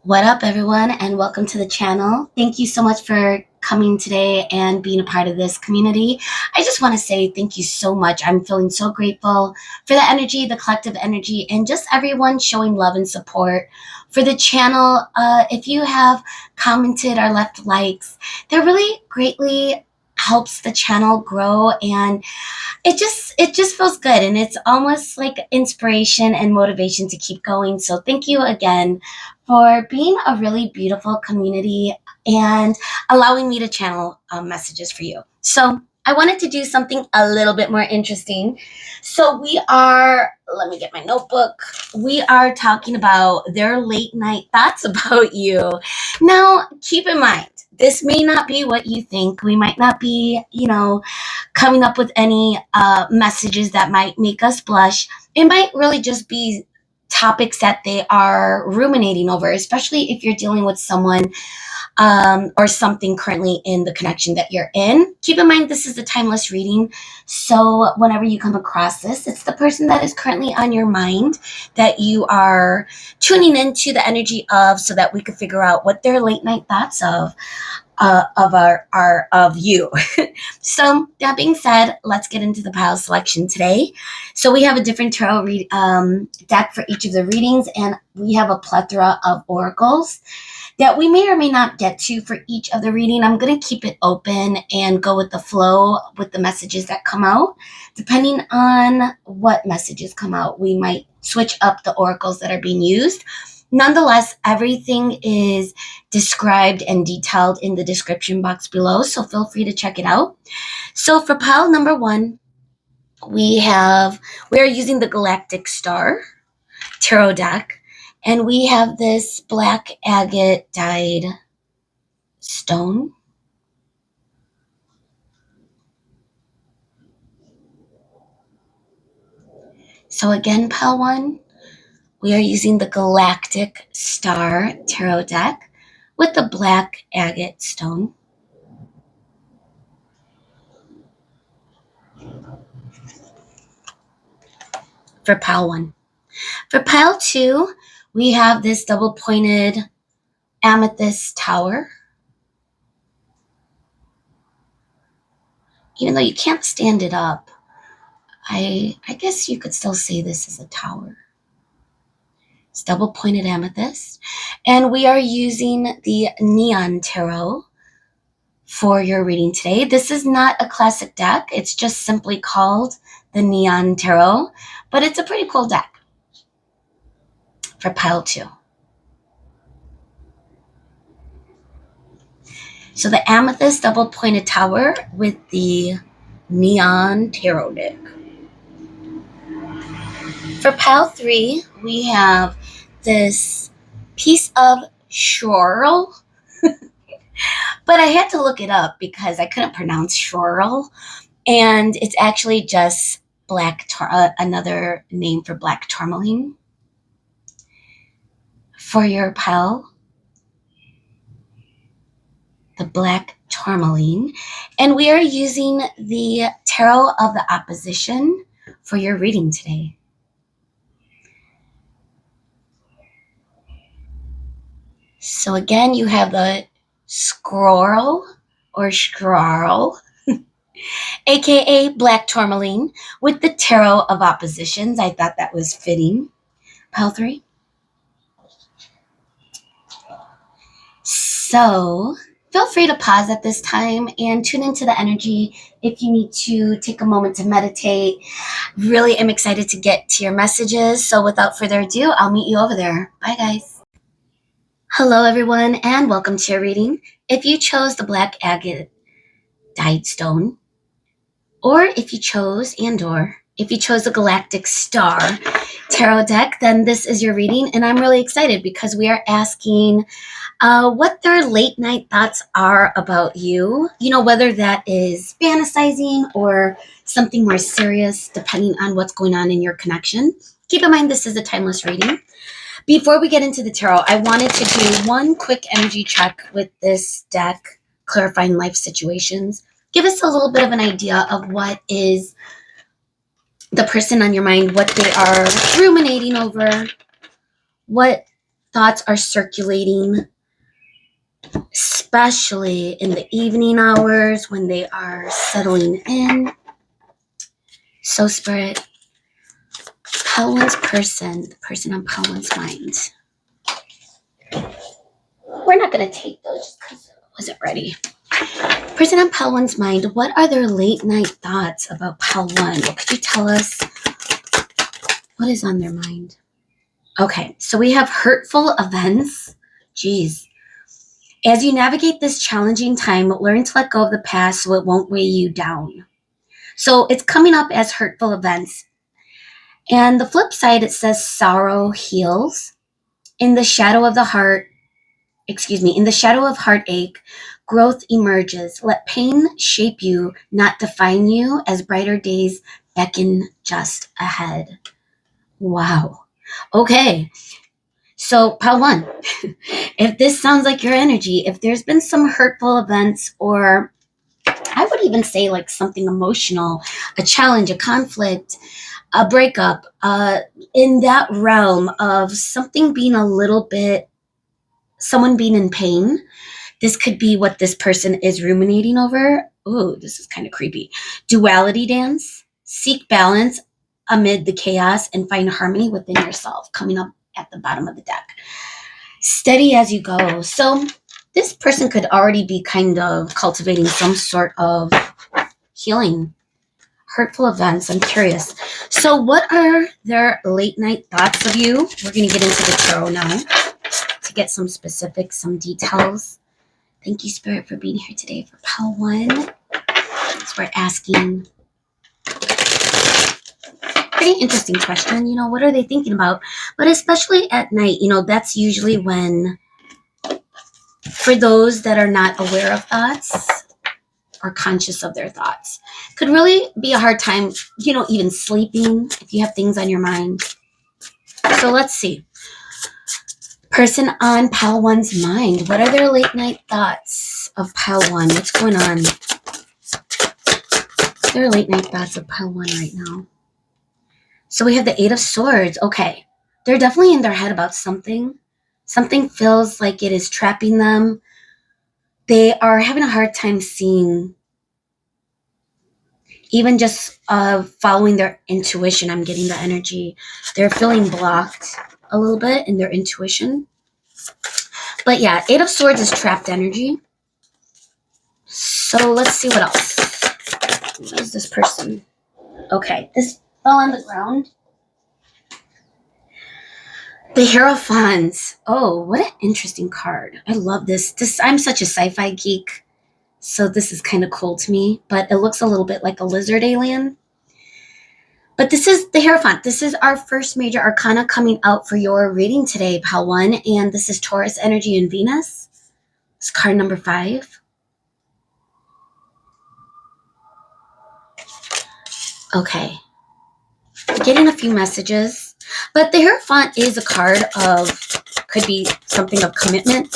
What up, everyone, and welcome to the channel. Thank you so much for coming today and being a part of this community. I just want to say thank you so much. I'm feeling so grateful for the energy, the collective energy, and just everyone showing love and support for the channel. If you have commented or left likes, that really greatly helps the channel grow, and it just feels good, and it's almost like inspiration and motivation to keep going. So thank you again for being a really beautiful community and allowing me to channel messages for you. So I wanted to do something a little bit more interesting. So let me get my notebook. We are talking about their late night thoughts about you. Now, keep in mind, this may not be what you think. We might not be, coming up with any messages that might make us blush. It might really just be topics that they are ruminating over, especially if you're dealing with someone or something currently in the connection that you're in. Keep in mind, this is a timeless reading. So whenever you come across this, it's the person that is currently on your mind that you are tuning into the energy of, so that we could figure out what their late night thoughts of you. So that being said, let's get into the pile selection today. So we have a different tarot deck for each of the readings, and we have a plethora of oracles that we may or may not get to for each of the reading. I'm going to keep it open and go with the flow with the messages that come out. Depending on what messages come out, we might switch up the oracles that are being used. Nonetheless, everything is described and detailed in the description box below, so feel free to check it out. So for pile number one, we are using the Galactic Star tarot deck, and we have this black agate dyed stone. So again, pile one, we are using the Galactic Star tarot deck with the black agate stone. For pile one. For pile two, we have this double pointed amethyst tower. Even though you can't stand it up, I guess you could still say this is a tower. It's double pointed amethyst. And we are using the Neon Tarot for your reading today. This is not a classic deck. It's just simply called the Neon Tarot, but it's a pretty cool deck for pile two. So the amethyst double pointed tower with the Neon Tarot deck. For pile three, we have this piece of schorl, but I had to look it up because I couldn't pronounce schorl, and it's actually just another name for black tourmaline. For your pile, the black tourmaline, and we are using the Tarot of the Opposition for your reading today. So again, you have the scroll or scroll, aka black tourmaline, with the Tarot of Oppositions. I thought that was fitting. Pile three. So feel free to pause at this time and tune into the energy if you need to take a moment to meditate. Really am excited to get to your messages. So without further ado, I'll meet you over there. Bye, guys. Hello, everyone, and welcome to your reading. If you chose the black agate dyed stone, or if you chose the Galactic Star tarot deck, then this is your reading, and I'm really excited because we are asking what their late night thoughts are about you. Whether that is fantasizing or something more serious, depending on what's going on in your connection. Keep in mind, this is a timeless reading. Before we get into the tarot, I wanted to do one quick energy check with this deck, clarifying life situations. Give us a little bit of an idea of what is the person on your mind, what they are ruminating over, what thoughts are circulating, especially in the evening hours when they are settling in. So Spirit, Pile One's person, the person on Pile One's mind. We're not going to take those just because I wasn't ready. Person on Pile One's mind, what are their late night thoughts about Pile One? What could you tell us? What is on their mind? Okay, so we have hurtful events. Jeez. As you navigate this challenging time, learn to let go of the past so it won't weigh you down. So it's coming up as hurtful events. And the flip side, it says sorrow heals. In the shadow of heartache, growth emerges. Let pain shape you, not define you, as brighter days beckon just ahead. Wow. Okay. So, Pile One, if this sounds like your energy, if there's been some hurtful events, or I would even say like something emotional, a challenge, a conflict, a breakup, in that realm of something being a little bit, someone being in pain, this could be what this person is ruminating over. Ooh, this is kind of creepy. Duality dance, seek balance amid the chaos and find harmony within yourself, coming up at the bottom of the deck. Steady as you go. So this person could already be kind of cultivating some sort of healing. Hurtful events, I'm curious. So what are their late night thoughts of you? We're going to get into the tarot now to get some specifics, some details. Thank you, Spirit, for being here today for Pile One. So we're asking pretty interesting question. You know, what are they thinking about? But especially at night, you know, that's usually when, for those that are not aware of thoughts or conscious of their thoughts, could really be a hard time, you know, even sleeping if you have things on your mind. So let's see. Person on Pile One's mind. What are their late night thoughts of Pile One? What's going on? Their late night thoughts of Pile One right now. So we have the Eight of Swords. Okay. They're definitely in their head about something. Something feels like it is trapping them. They are having a hard time seeing, even just following their intuition. I'm getting the energy. They're feeling blocked a little bit in their intuition. But yeah, Eight of Swords is trapped energy. So let's see what else. What is this person? Okay, this fell on the ground. The Hierophant. Oh, what an interesting card. I love this. I'm such a sci-fi geek, so this is kind of cool to me, but it looks a little bit like a lizard alien. But this is the Hierophant. This is our first major arcana coming out for your reading today, Pile One, and this is Taurus energy and Venus. It's card number 5. Okay. Getting a few messages. But the Hierophant is a card of, could be something of commitment.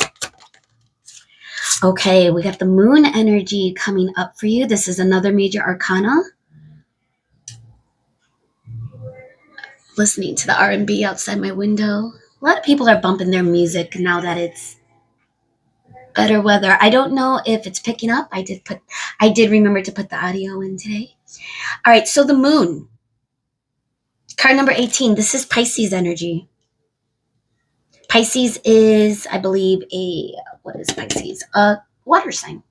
Okay, we got the Moon energy coming up for you. This is another major arcana. Listening to the R&B outside my window. A lot of people are bumping their music now that it's better weather. I don't know if it's picking up. I did remember to put the audio in today. All right, so the Moon. Card number 18. This is Pisces energy. Pisces is, I believe, what is Pisces? A water sign.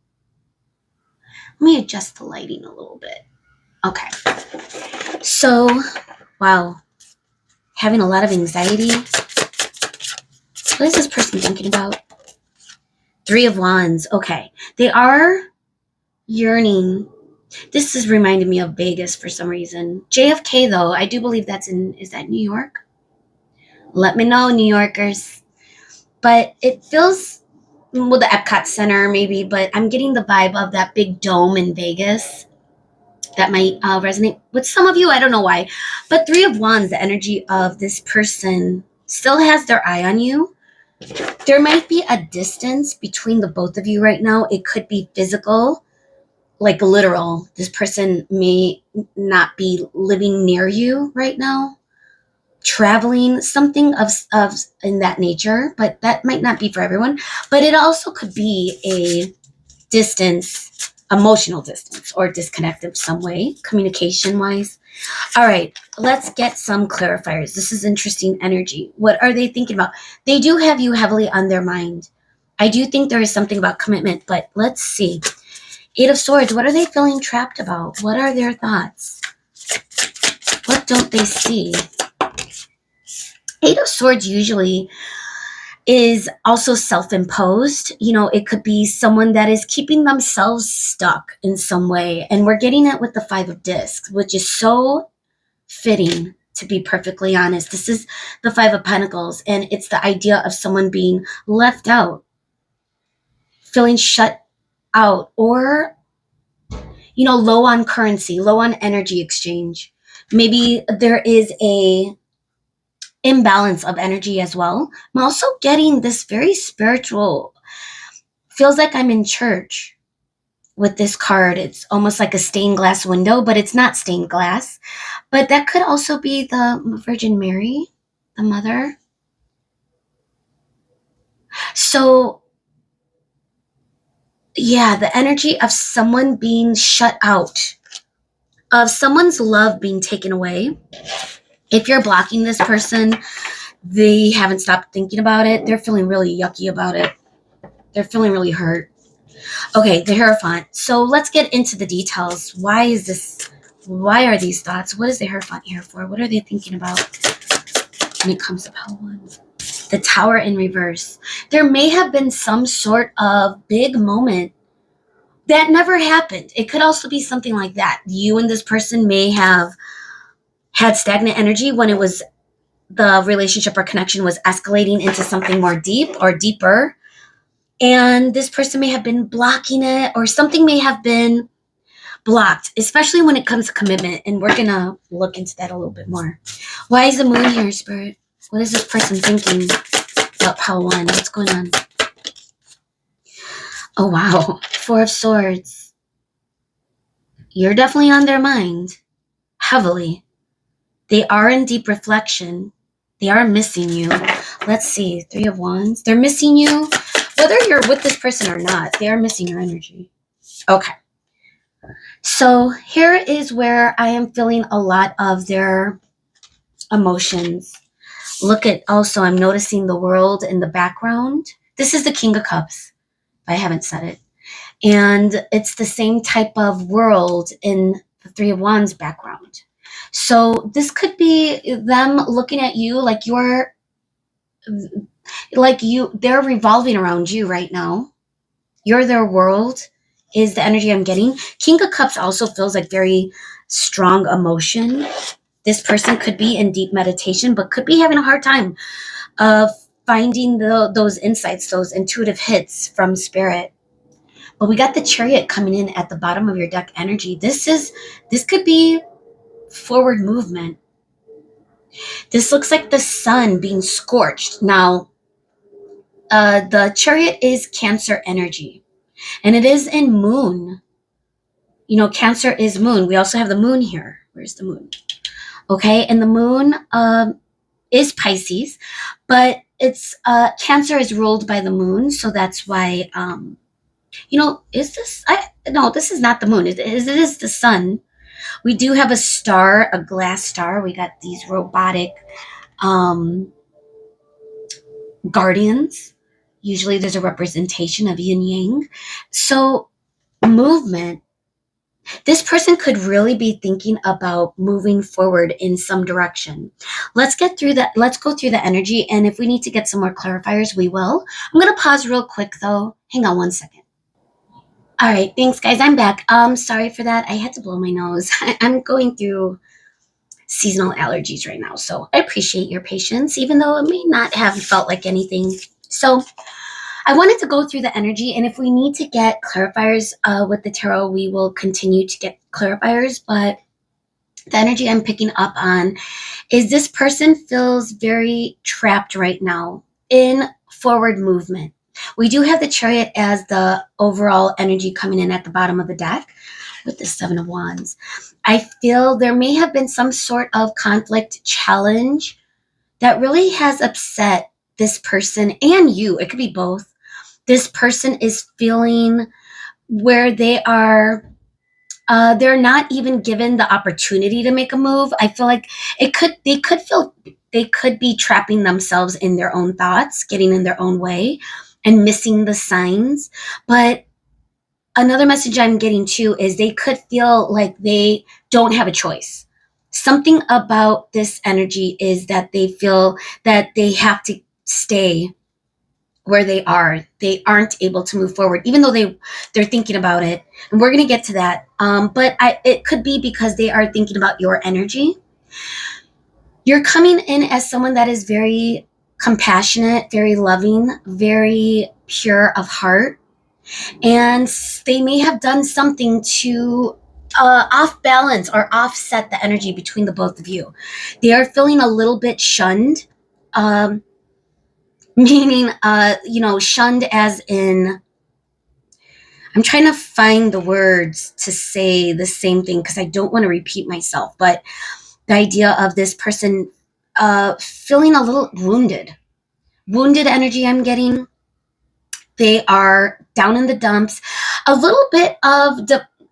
Let me adjust the lighting a little bit. Okay. So, wow. Having a lot of anxiety. What is this person thinking about? 3 of Wands. Okay. They are yearning. This is reminding me of Vegas for some reason. JFK, though, I do believe is that New York? Let me know, New Yorkers. But it feels, well, the Epcot Center maybe, but I'm getting the vibe of that big dome in Vegas. That might resonate with some of you. I don't know why. But 3 of Wands, the energy of this person still has their eye on you. There might be a distance between the both of you right now. It could be physical, like literal. This person may not be living near you right now. traveling, something of in that nature, but that might not be for everyone. But it also could be a distance, emotional distance, or disconnect of some way, communication wise. All right, let's get some clarifiers. This is interesting energy. What are they thinking about? They do have you heavily on their mind. I do think there is something about commitment, but let's see. Eight of Swords, what are they feeling trapped about? What are their thoughts? What don't they see? Eight of Swords usually is also self-imposed. It could be someone that is keeping themselves stuck in some way. And we're getting it with the Five of Discs, which is so fitting, to be perfectly honest. This is the Five of Pentacles, and it's the idea of someone being left out, feeling shut out, or, low on currency, low on energy exchange. Maybe there is a imbalance of energy as well. I'm also getting this very spiritual, feels like I'm in church with this card. It's almost like a stained glass window, but it's not stained glass. But that could also be the Virgin Mary, the mother. So, yeah, the energy of someone being shut out, of someone's love being taken away. If you're blocking this person, they haven't stopped thinking about it. They're feeling really yucky about it. They're feeling really hurt. Okay, the Hierophant. So let's get into the details. Why is this? Why are these thoughts? What is the Hierophant here for? What are they thinking about when it comes to Pile 1? The Tower in reverse. There may have been some sort of big moment that never happened. It could also be something like that. You and this person may have had stagnant energy when it was the relationship or connection was escalating into something more deep or deeper. And this person may have been blocking it, or something may have been blocked, especially when it comes to commitment. And we're going to look into that a little bit more. Why is the Moon here, Spirit? What is this person thinking about Pile 1? What's going on? Oh, wow. Four of Swords. You're definitely on their mind. Heavily. They are in deep reflection. They are missing you. Let's see. Three of Wands. They're missing you. Whether you're with this person or not, they are missing your energy. Okay. So here is where I am feeling a lot of their emotions. Look at, also, I'm noticing the world in the background. This is the King of Cups. I haven't said it. And it's the same type of world in the Three of Wands background. So this could be them looking at you like they're revolving around you right now. You're their world is the energy I'm getting. King of Cups also feels like very strong emotion. This person could be in deep meditation, but could be having a hard time of finding those insights, those intuitive hits from Spirit. But we got the Chariot coming in at the bottom of your deck energy. This could be forward movement. This looks like the sun being scorched. Now, the Chariot is Cancer energy, and it is in Moon. Cancer is Moon. We also have the Moon here. Where's the Moon? Okay, and the Moon is Pisces, but it's Cancer is ruled by the Moon, so that's why. Is this? No, this is not the Moon. It is the sun. We do have a star, a glass star. We got these robotic guardians. Usually there's a representation of yin yang. So movement. This person could really be thinking about moving forward in some direction. Let's go through the energy, and if we need to get some more clarifiers, we will. I'm going to pause real quick though. Hang on one second. All right, thanks guys. I'm back. Sorry for that. I had to blow my nose. I'm going through seasonal allergies right now, so I appreciate your patience, even though it may not have felt like anything. So I wanted to go through the energy, and if we need to get clarifiers with the tarot, we will continue to get clarifiers. But the energy I'm picking up on is this person feels very trapped right now in forward movement. We do have the Chariot as the overall energy coming in at the bottom of the deck with the Seven of Wands. I feel there may have been some sort of conflict, challenge, that really has upset this person and you. It could be both. This person is feeling where they're not even given the opportunity to make a move. I feel like they could be trapping themselves in their own thoughts, getting in their own way and missing the signs. But another message I'm getting too is they could feel like they don't have a choice. Something about this energy is that they feel that they have to stay where they are. They aren't able to move forward, even though they're thinking about it. And we're gonna get to that. But it could be because they are thinking about your energy. You're coming in as someone that is very compassionate, very loving, very pure of heart, and they may have done something to off balance or offset the energy between the both of you. They are feeling a little bit shunned, um, meaning, shunned as in, I'm trying to find the words to say the same thing because I don't want to repeat myself, but the idea of this person feeling a little wounded energy I'm getting. They are down in the dumps, a little bit of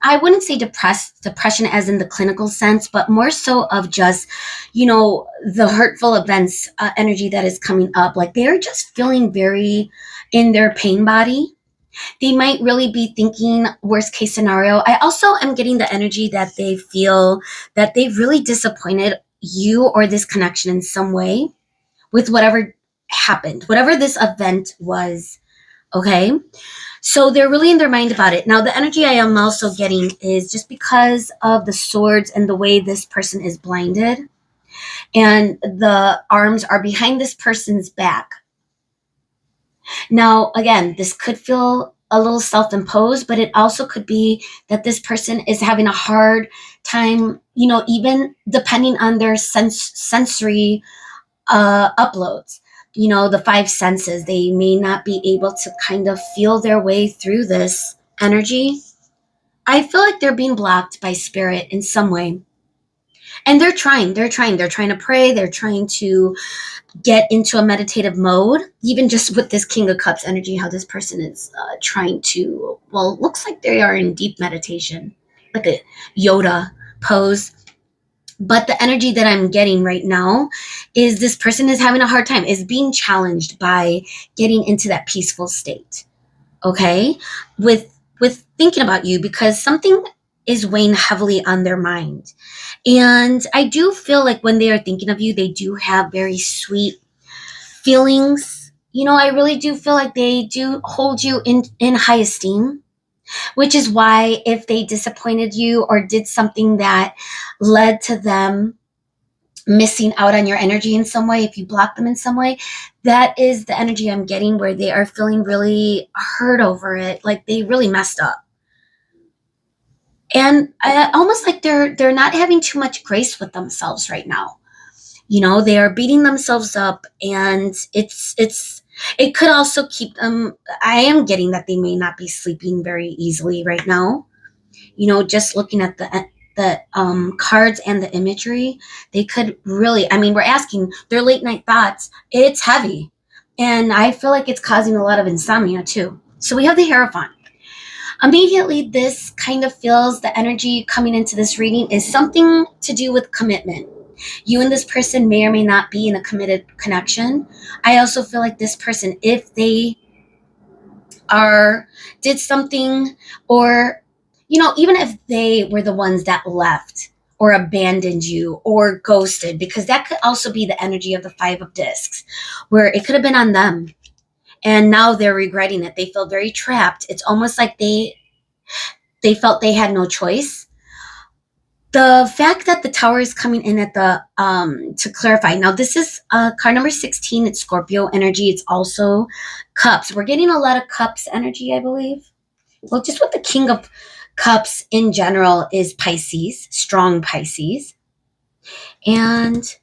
I wouldn't say depression as in the clinical sense, but more so of just, the hurtful events energy that is coming up. Like they're just feeling very in their pain body. They might really be thinking worst case scenario. I also am getting the energy that they feel that they've really disappointed you or this connection in some way with whatever happened, whatever this event was. Okay. So they're really in their mind about it. Now, the energy I am also getting is just because of the swords and the way this person is blinded and the arms are behind this person's back. Now, again, this could feel a little self-imposed, but it also could be that this person is having a hard time, even depending on their sensory uploads, the five senses. They may not be able to kind of feel their way through this energy. I feel like they're being blocked by spirit in some way. And they're trying to pray. They're trying to get into a meditative mode, even just with this King of Cups energy, how this person is trying to, well, looks like they are in deep meditation, like a Yoda pose. But the energy that I'm getting right now is this person is having a hard time, is being challenged by getting into that peaceful state. Okay? With thinking about you because something is weighing heavily on their mind. And I do feel like when they are thinking of you, they do have very sweet feelings. I really do feel like they do hold you in high esteem, which is why if they disappointed you or did something that led to them missing out on your energy in some way, if you block them in some way, that is the energy I'm getting where they are feeling really hurt over it, like they really messed up. And almost like they're not having too much grace with themselves right now. They are beating themselves up, and it could also keep them. I am getting that they may not be sleeping very easily right now. Just looking at the cards and the imagery, they could really. I mean, we're asking their late night thoughts. It's heavy, and I feel like it's causing a lot of insomnia too. So we have the Hierophant. Immediately, this kind of feels the energy coming into this reading is something to do with commitment. You and this person may or may not be in a committed connection. I also feel like this person, if they are did something, or even if they were the ones that left or abandoned you or ghosted, because that could also be the energy of the Five of Discs, where it could have been on them and now they're regretting it. They feel very trapped. It's almost like they felt they had no choice. The fact that the Tower is coming in at the to clarify, now this is card number 16. It's Scorpio energy. It's also cups. We're getting a lot of cups energy, I believe. Well, just with the King of Cups in general is Pisces, strong Pisces. And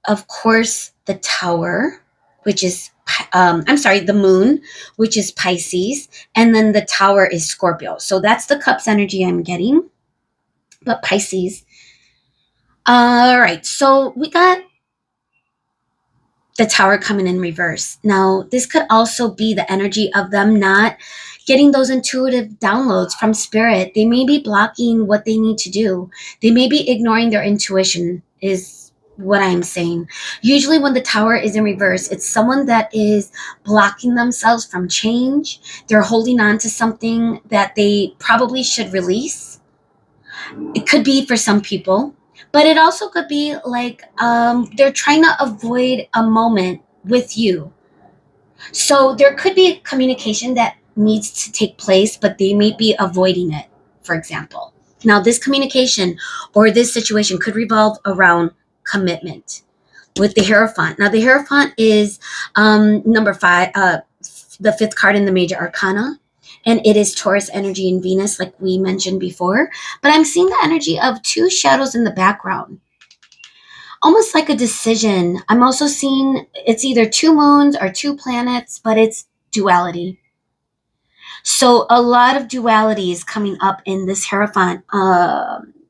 of course the Tower, which is the Moon, which is Pisces, and then the Tower is Scorpio. So that's the Cups energy I'm getting. But Pisces. All right. So we got the Tower coming in reverse. Now, this could also be the energy of them not getting those intuitive downloads from spirit. They may be blocking what they need to do. They may be ignoring their intuition, is what I'm saying. Usually when the Tower is in reverse, it's someone that is blocking themselves from change. They're holding on to something that they probably should release. It could be for some people, but it also could be like they're trying to avoid a moment with you. So there could be communication that needs to take place, but they may be avoiding it, for example. Now, this communication or this situation could revolve around commitment with the Hierophant. Now, the Hierophant is number 5, the 5th card in the Major Arcana, and it is Taurus energy and Venus, like we mentioned before. But I'm seeing the energy of 2 shadows in the background, almost like a decision. I'm also seeing it's either 2 moons or 2 planets, but it's duality. So a lot of duality is coming up in this Hierophant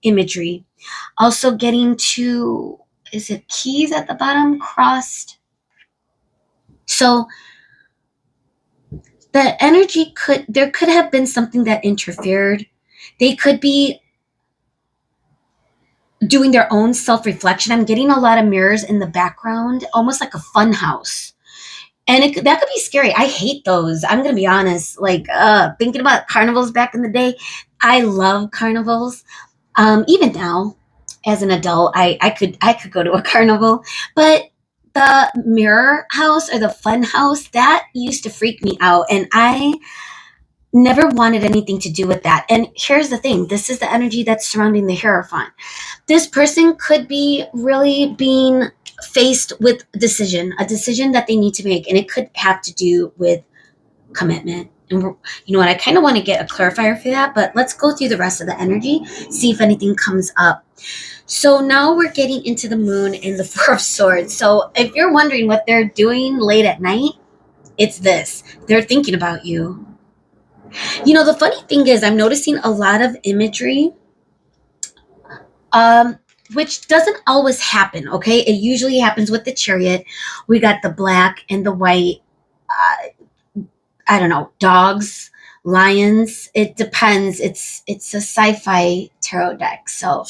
imagery. Also getting to, is it keys at the bottom crossed? So the energy there could have been something that interfered. They could be doing their own self-reflection. I'm getting a lot of mirrors in the background, almost like a fun house. And that could be scary. I hate those. I'm going to be honest. Like, thinking about carnivals back in the day, I love carnivals. Even now, as an adult, I could go to a carnival. But the mirror house or the fun house, that used to freak me out. And I never wanted anything to do with that. And here's the thing. This is the energy that's surrounding the Hierophant. This person could be really being faced with a decision that they need to make. And it could have to do with commitment. And you know what? I kind of want to get a clarifier for that, but let's go through the rest of the energy, see if anything comes up. So now we're getting into the moon in the 4 of Swords. So if you're wondering what they're doing late at night, it's this. They're thinking about you. You know, the funny thing is I'm noticing a lot of imagery, which doesn't always happen, okay? It usually happens with the Chariot. We got the black and the white, I don't know, dogs, lions. It depends. It's a sci-fi tarot deck. So,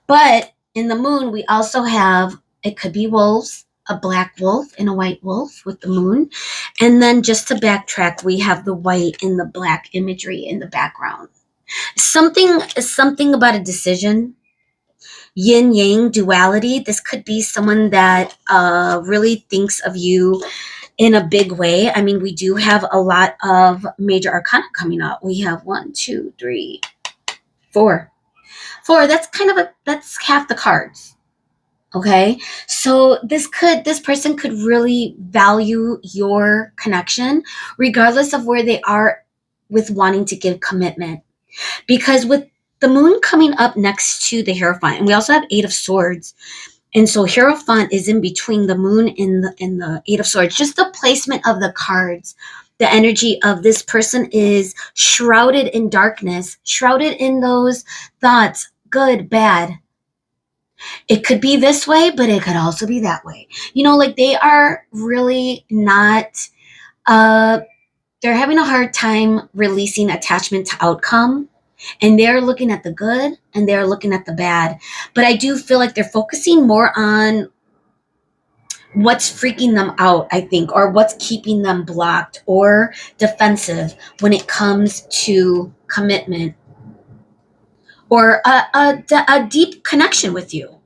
but in the moon, we also have, it could be wolves, a black wolf and a white wolf with the moon. And then just to backtrack, we have the white and the black imagery in the background. Something about a decision. Yin yang duality. This could be someone that really thinks of you in a big way. I mean, we do have a lot of major arcana coming up. We have 1, 2, 3, 4. 4, that's half the cards. Okay. So this person could really value your connection, regardless of where they are with wanting to give commitment. Because with the moon coming up next to the Hierophant, and we also have 8 of Swords. And so Hierophant is in between the moon and the 8 of Swords. Just the placement of the cards. The energy of this person is shrouded in darkness, shrouded in those thoughts, good, bad. It could be this way, but it could also be that way. You know, like they are really not, they're having a hard time releasing attachment to outcome. And they're looking at the good and they're looking at the bad. But I do feel like they're focusing more on what's freaking them out, I think, or what's keeping them blocked or defensive when it comes to commitment or a deep connection with you,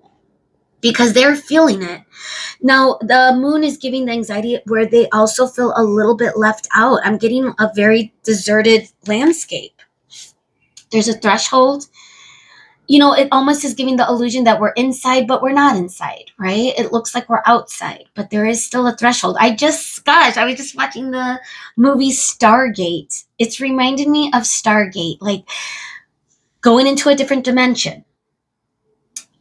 because they're feeling it. Now, the moon is giving the anxiety where they also feel a little bit left out. I'm getting a very deserted landscape. There's a threshold. You know, it almost is giving the illusion that we're inside, but we're not inside, right? It looks like we're outside, but there is still a threshold. I was just watching the movie Stargate. It's reminded me of Stargate, like going into a different dimension.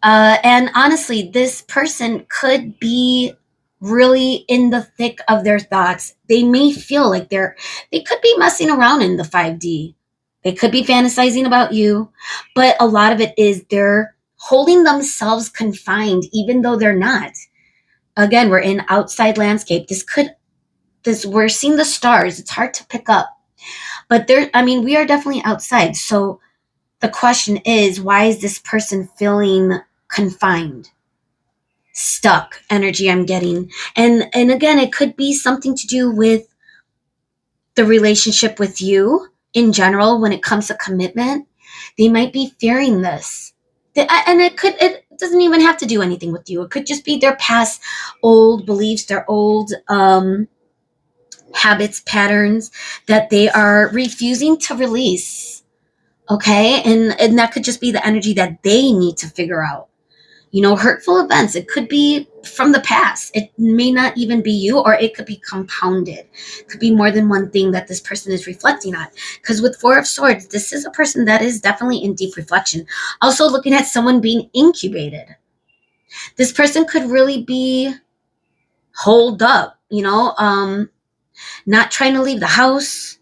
And honestly, this person could be really in the thick of their thoughts. They may feel like they could be messing around in the 5D. They could be fantasizing about you, but a lot of it is they're holding themselves confined, even though they're not. again, we're in outside landscape. We're seeing the stars. It's hard to pick up, but we are definitely outside. So the question is, why is this person feeling confined, stuck? Energy I'm getting. And again, it could be something to do with the relationship with you in general. When it comes to commitment, they might be fearing this. And it doesn't even have to do anything with you. It could just be their past old beliefs, their old habits, patterns that they are refusing to release. Okay. And that could just be the energy that they need to figure out. Hurtful events. It could be from the past. It may not even be you, or it could be compounded. It could be more than one thing that this person is reflecting on. Because with Four of Swords, this is a person that is definitely in deep reflection. Also looking at someone being incubated. This person could really be holed up, not trying to leave the house,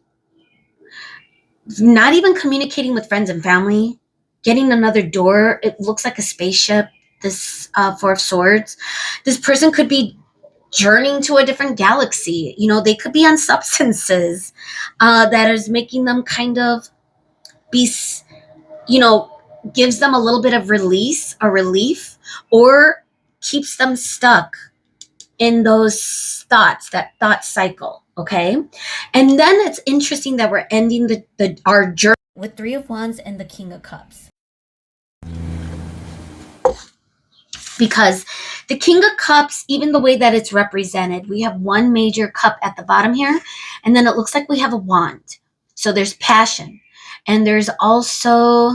not even communicating with friends and family, getting another door. It looks like a spaceship, this Four of Swords. This person could be journeying to a different galaxy. They could be on substances that is making them kind of be, gives them a little bit of relief, or keeps them stuck in those thoughts, that thought cycle. Okay. And then it's interesting that we're ending our journey with Three of Wands and the King of Cups. Because the King of Cups, even the way that it's represented, we have one major cup at the bottom here, and then it looks like we have a wand. So there's passion, and there's also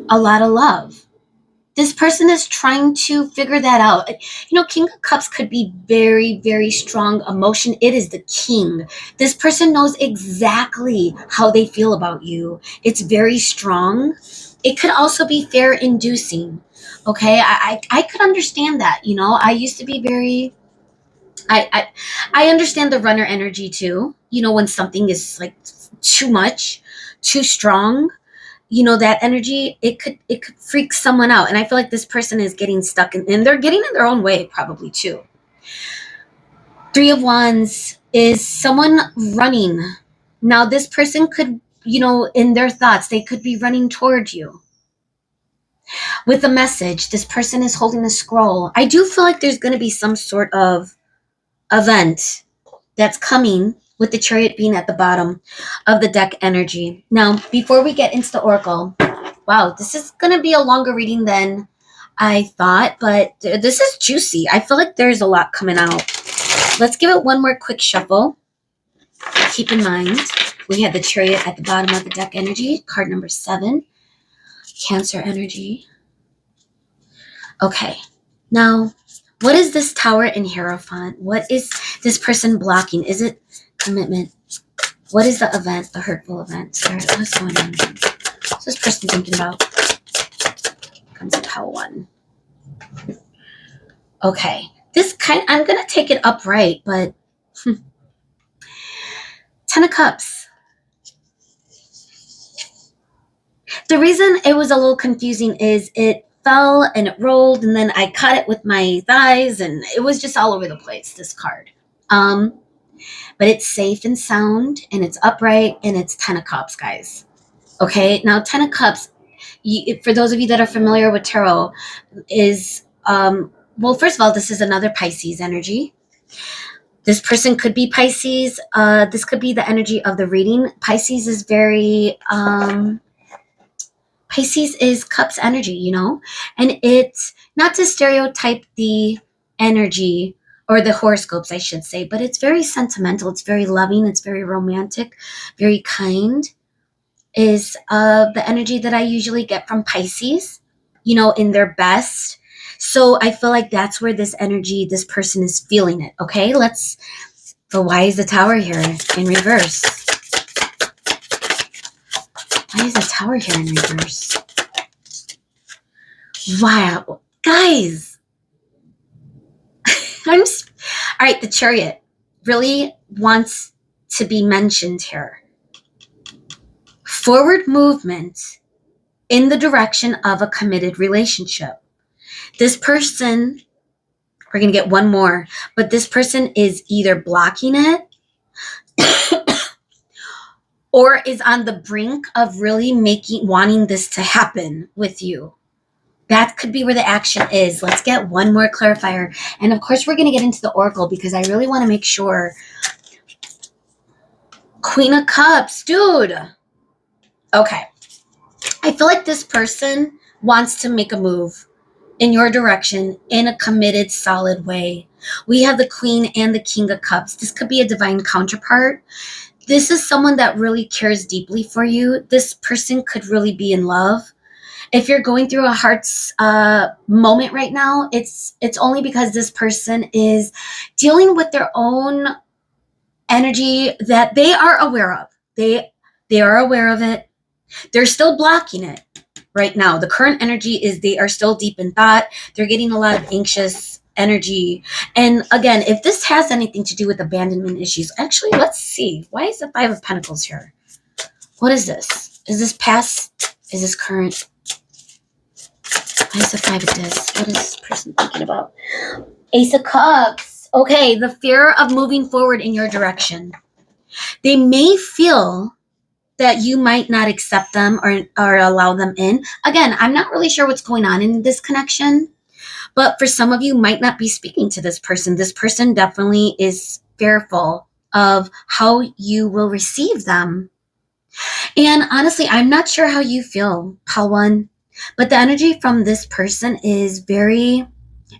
a lot of love. This person is trying to figure that out. King of Cups could be very, very strong emotion. It is the king. This person knows exactly how they feel about you. It's very strong. It could also be fear inducing. Okay. I could understand that. I used to be very, I understand the runner energy too. When something is like too much, too strong, that energy, it could freak someone out. And I feel like this person is getting stuck and they're getting in their own way probably too. Three of Wands is someone running. Now this person could, in their thoughts, they could be running toward you with a message. This person is holding a scroll. I do feel like there's going to be some sort of event that's coming, with the Chariot being at the bottom of the deck energy. Now, before we get into the Oracle, wow, this is going to be a longer reading than I thought, but this is juicy. I feel like there's a lot coming out. Let's give it one more quick shuffle. Keep in mind, we had the Chariot at the bottom of the deck energy, card number 7, Cancer energy. Okay, now, what is this Tower and Hierophant? What is this person blocking? Is it commitment? What is the event, the hurtful event? What's going on? What's this person thinking about? Comes up how 1. Okay. I'm going to take it upright, but 10 of Cups. The reason it was a little confusing is it fell and it rolled, and then I caught it with my thighs, and it was just all over the place, this card. But it's safe and sound, and it's upright, and it's 10 of Cups, guys. Okay, now 10 of Cups, for those of you that are familiar with tarot, is, well, first of all, this is another Pisces energy. This person could be Pisces. This could be the energy of the reading. Pisces is very, Pisces is Cups energy, and it's not to stereotype the energy, or the horoscopes, I should say, but it's very sentimental. It's very loving. It's very romantic, very kind, is the energy that I usually get from Pisces, in their best. So I feel like that's where this energy, this person is feeling it. Okay, but why is the Tower here in reverse? Why is the Tower here in reverse? Wow, guys. All right, the Chariot really wants to be mentioned here. Forward movement in the direction of a committed relationship. This person, we're going to get one more, but this person is either blocking it or is on the brink of really wanting this to happen with you. That could be where the action is. Let's get one more clarifier. And of course, we're going to get into the Oracle because I really want to make sure. Queen of Cups, dude. Okay. I feel like this person wants to make a move in your direction in a committed, solid way. We have the Queen and the King of Cups. This could be a divine counterpart. This is someone that really cares deeply for you. This person could really be in love. If you're going through a heart's moment right now, it's only because this person is dealing with their own energy that they are aware of. They are aware of it. They're still blocking it right now. The current energy is they are still deep in thought. They're getting a lot of anxious energy. And again, if this has anything to do with abandonment issues, actually, let's see. Why is the Five of Pentacles here? What is this? Is this past? Is this current? Why is the Five of Discs? What is this person thinking about? Ace of Cups. Okay, the fear of moving forward in your direction. They may feel that you might not accept them or allow them in. Again, I'm not really sure what's going on in this connection, but for some of you might not be speaking to this person. This person definitely is fearful of how you will receive them. And honestly, I'm not sure how you feel, Palwan, but the energy from this person is very,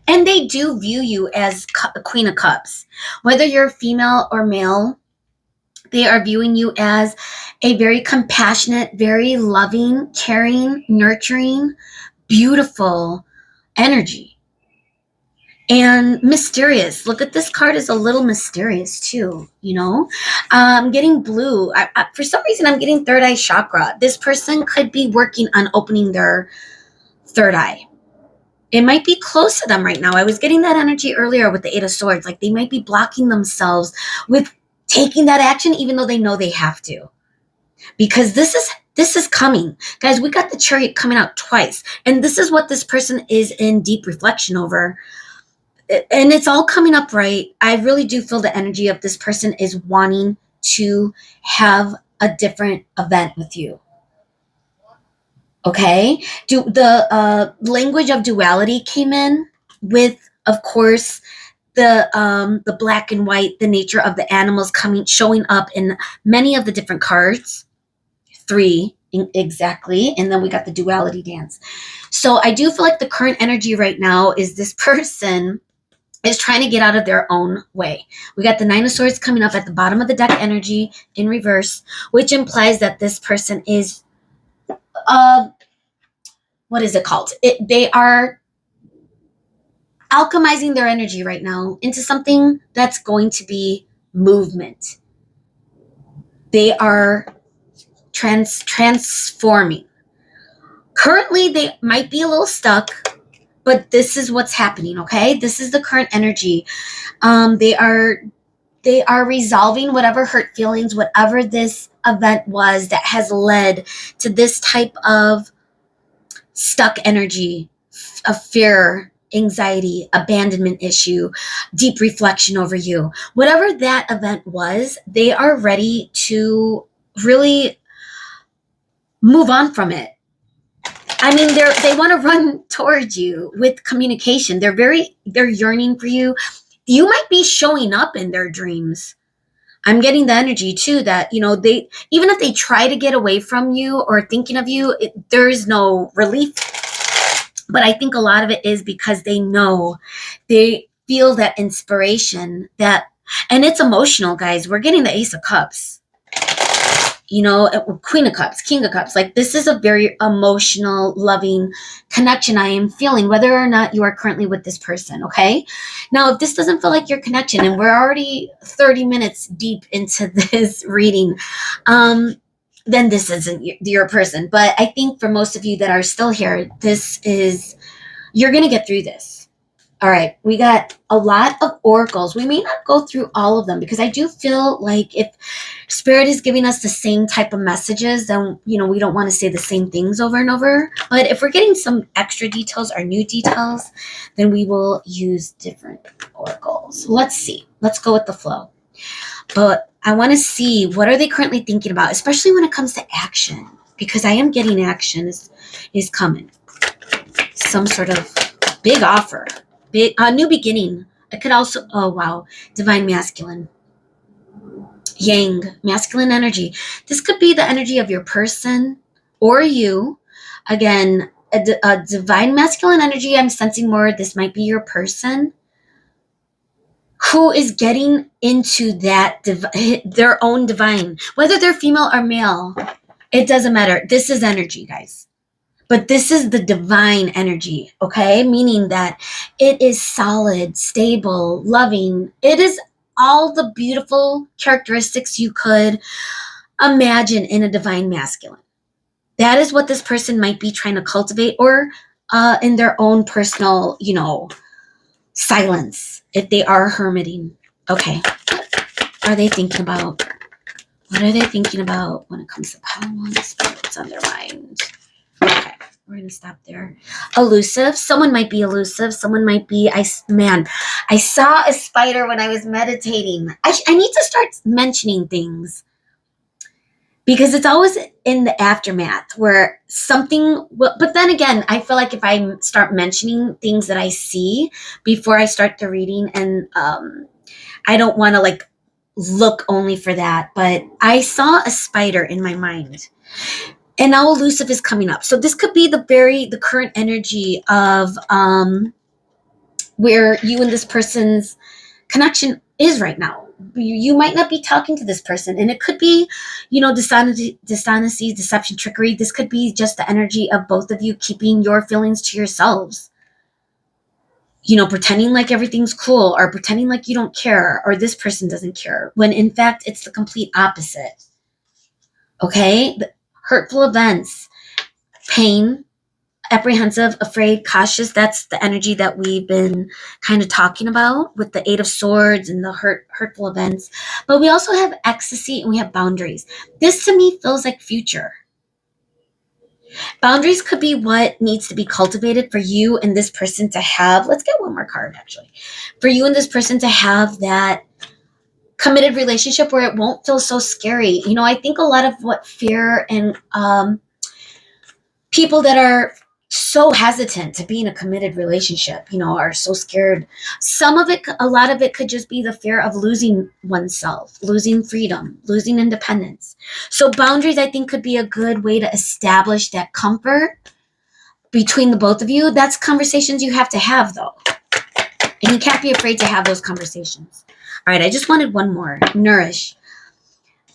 and they do view you as Queen of Cups. Whether you're female or male, they are viewing you as a very compassionate, very loving, caring, nurturing, beautiful energy. And mysterious. Look at this card is a little mysterious too, you know. I'm getting blue. For some reason, I'm getting third eye chakra. This person could be working on opening their third eye. It might be close to them right now. I was getting that energy earlier with the Eight of Swords. Like they might be blocking themselves with taking that action even though they know they have to. Because this is coming. Guys, we got the Chariot coming out twice. And this is what this person is in deep reflection over. And it's all coming up right. I really do feel the energy of this person is wanting to have a different event with you. Okay? The language of duality came in with, of course, the black and white, the nature of the animals showing up in many of the different cards. 3 exactly. And then we got the duality dance. So I do feel like the current energy right now is this person is trying to get out of their own way. We got the Nine of Swords coming up at the bottom of the deck energy in reverse, which implies that this person is, what is it called? They are alchemizing their energy right now into something that's going to be movement. They are transforming. Currently, they might be a little stuck, but this is what's happening, okay? This is the current energy. They are resolving whatever hurt feelings, whatever this event was that has led to this type of stuck energy of fear, anxiety, abandonment issue, deep reflection over you. Whatever that event was, they are ready to really move on from it. I mean, they want to run towards you with communication. They're yearning for you. You might be showing up in their dreams. I'm getting the energy too that, you know, they, even if they try to get away from you or thinking of you, there is no relief. But I think a lot of it is because they know, they feel that inspiration and it's emotional, guys. We're getting the Ace of Cups. You know, Queen of Cups, King of Cups. Like this is a very emotional, loving connection I am feeling, whether or not you are currently with this person, okay? Now, if this doesn't feel like your connection, and we're already 30 minutes deep into this reading, then this isn't your person. But I think for most of you that are still here, you're going to get through this. All right, we got a lot of oracles. We may not go through all of them because I do feel like if Spirit is giving us the same type of messages, then, you know, we don't want to say the same things over and over. But if we're getting some extra details or new details, then we will use different oracles. Let's see. Let's go with the flow. But I want to see, what are they currently thinking about, especially when it comes to action, because I am getting action is coming. Some sort of big offer, big new beginning. It could also, oh wow, divine masculine, yang, masculine energy. This could be the energy of your person or you. Again, a divine masculine energy. I'm sensing more. This might be your person who is getting into that their own divine, whether they're female or male. It doesn't matter. This is energy, guys. But this is the divine energy, okay? Meaning that it is solid, stable, loving. It is all the beautiful characteristics you could imagine in a divine masculine. That is what this person might be trying to cultivate, or in their own personal, you know, silence, if they are hermiting. Okay. What are they thinking about? What are they thinking about when it comes to power? What's on their mind? Okay, we're going to stop there. Elusive. Someone might be elusive. Someone might be, I saw a spider when I was meditating. I need to start mentioning things, because it's always in the aftermath where something, but then again, I feel like if I start mentioning things that I see before I start the reading, and I don't want to like look only for that, but I saw a spider in my mind. And now elusive is coming up. So this could be the current energy of where you and this person's connection is right now. You might not be talking to this person, and it could be, you know, dishonesty, deception, trickery. This could be just the energy of both of you keeping your feelings to yourselves. You know, pretending like everything's cool, or pretending like you don't care, or this person doesn't care, when in fact it's the complete opposite. Okay? Hurtful events, pain, apprehensive, afraid, cautious. That's the energy that we've been kind of talking about with the Eight of Swords and the hurtful events. But we also have ecstasy, and we have boundaries. This to me feels like future. Boundaries could be what needs to be cultivated for you and this person to have. Let's get one more card, actually. For you and this person to have that committed relationship where it won't feel so scary. You know, I think a lot of what fear and people that are so hesitant to be in a committed relationship, you know, are so scared. Some of it, a lot of it could just be the fear of losing oneself, losing freedom, losing independence. So boundaries, I think, could be a good way to establish that comfort between the both of you. That's conversations you have to have, though. And you can't be afraid to have those conversations. All right, I just wanted one more. Nourish.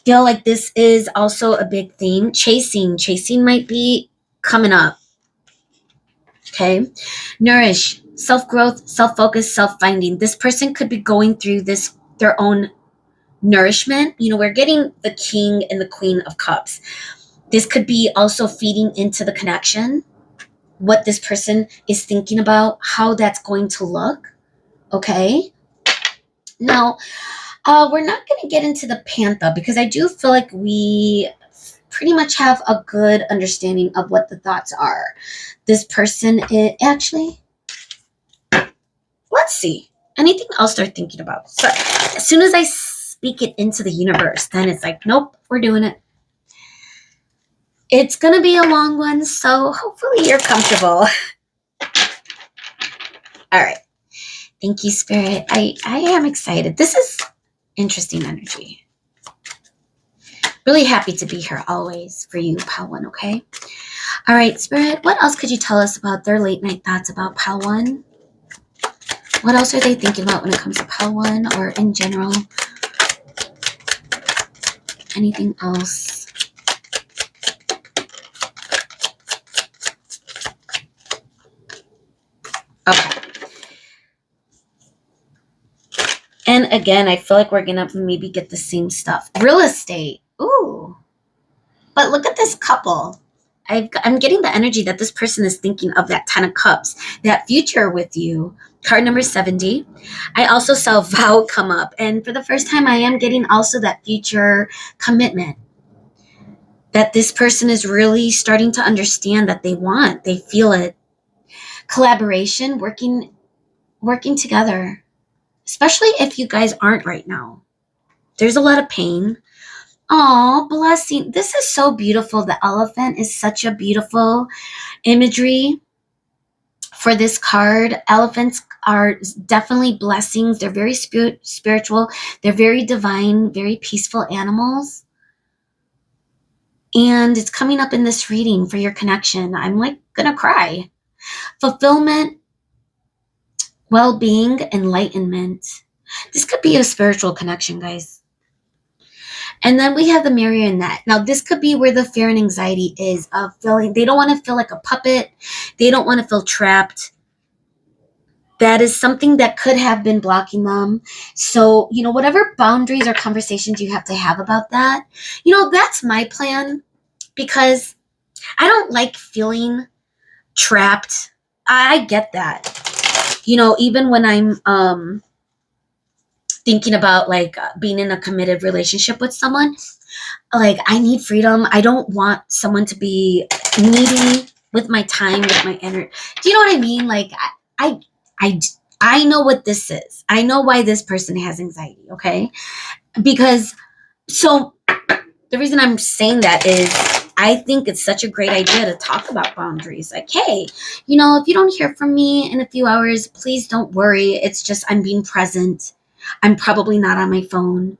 Feel like this is also a big theme. Chasing might be coming up. Okay. Nourish, self-growth, self-focus, self-finding. This person could be going through their own nourishment. You know, we're getting the King and the Queen of Cups. This could be also feeding into the connection, what this person is thinking about, how that's going to look. Okay. Now, we're not going to get into the Pantha, because I do feel like we pretty much have a good understanding of what the thoughts are. This person is actually, let's see, anything else they're thinking about. So as soon as I speak it into the universe, then it's like, nope, we're doing it. It's going to be a long one, so hopefully you're comfortable. All right. Thank you, Spirit. I am excited. This is interesting energy. Really happy to be here always for you, Pal One, okay? All right, Spirit, what else could you tell us about their late night thoughts about Pal One? What else are they thinking about when it comes to Pal One, or in general? Anything else? Okay. And again, I feel like we're going to maybe get the same stuff. Real estate. Ooh. But look at this couple. I'm getting the energy that this person is thinking of that 10 of Cups, that future with you. Card number 70. I also saw vow come up. And for the first time, I am getting also that future commitment that this person is really starting to understand that they feel it. Collaboration, working together, especially if you guys aren't right now. There's a lot of pain. Oh, blessing. This is so beautiful. The elephant is such a beautiful imagery for this card. Elephants are definitely blessings. They're very spiritual. They're very divine, very peaceful animals. And it's coming up in this reading for your connection. I'm like gonna cry. Fulfillment, well-being, enlightenment. This could be a spiritual connection, guys. And then we have the marionette. Now, this could be where the fear and anxiety is of feeling, they don't want to feel like a puppet. They don't want to feel trapped. That is something that could have been blocking them. So, whatever boundaries or conversations you have to have about that, that's my plan, because I don't like feeling trapped. I get that. Even when I'm thinking about being in a committed relationship with someone, I need freedom. I don't want someone to be needy with my time, with my energy. Do you know what I mean? I know what this is. I know why this person has anxiety, okay? Because, so the reason I'm saying that is I think it's such a great idea to talk about boundaries. Like, hey, if you don't hear from me in a few hours, please don't worry. It's just I'm being present. I'm probably not on my phone.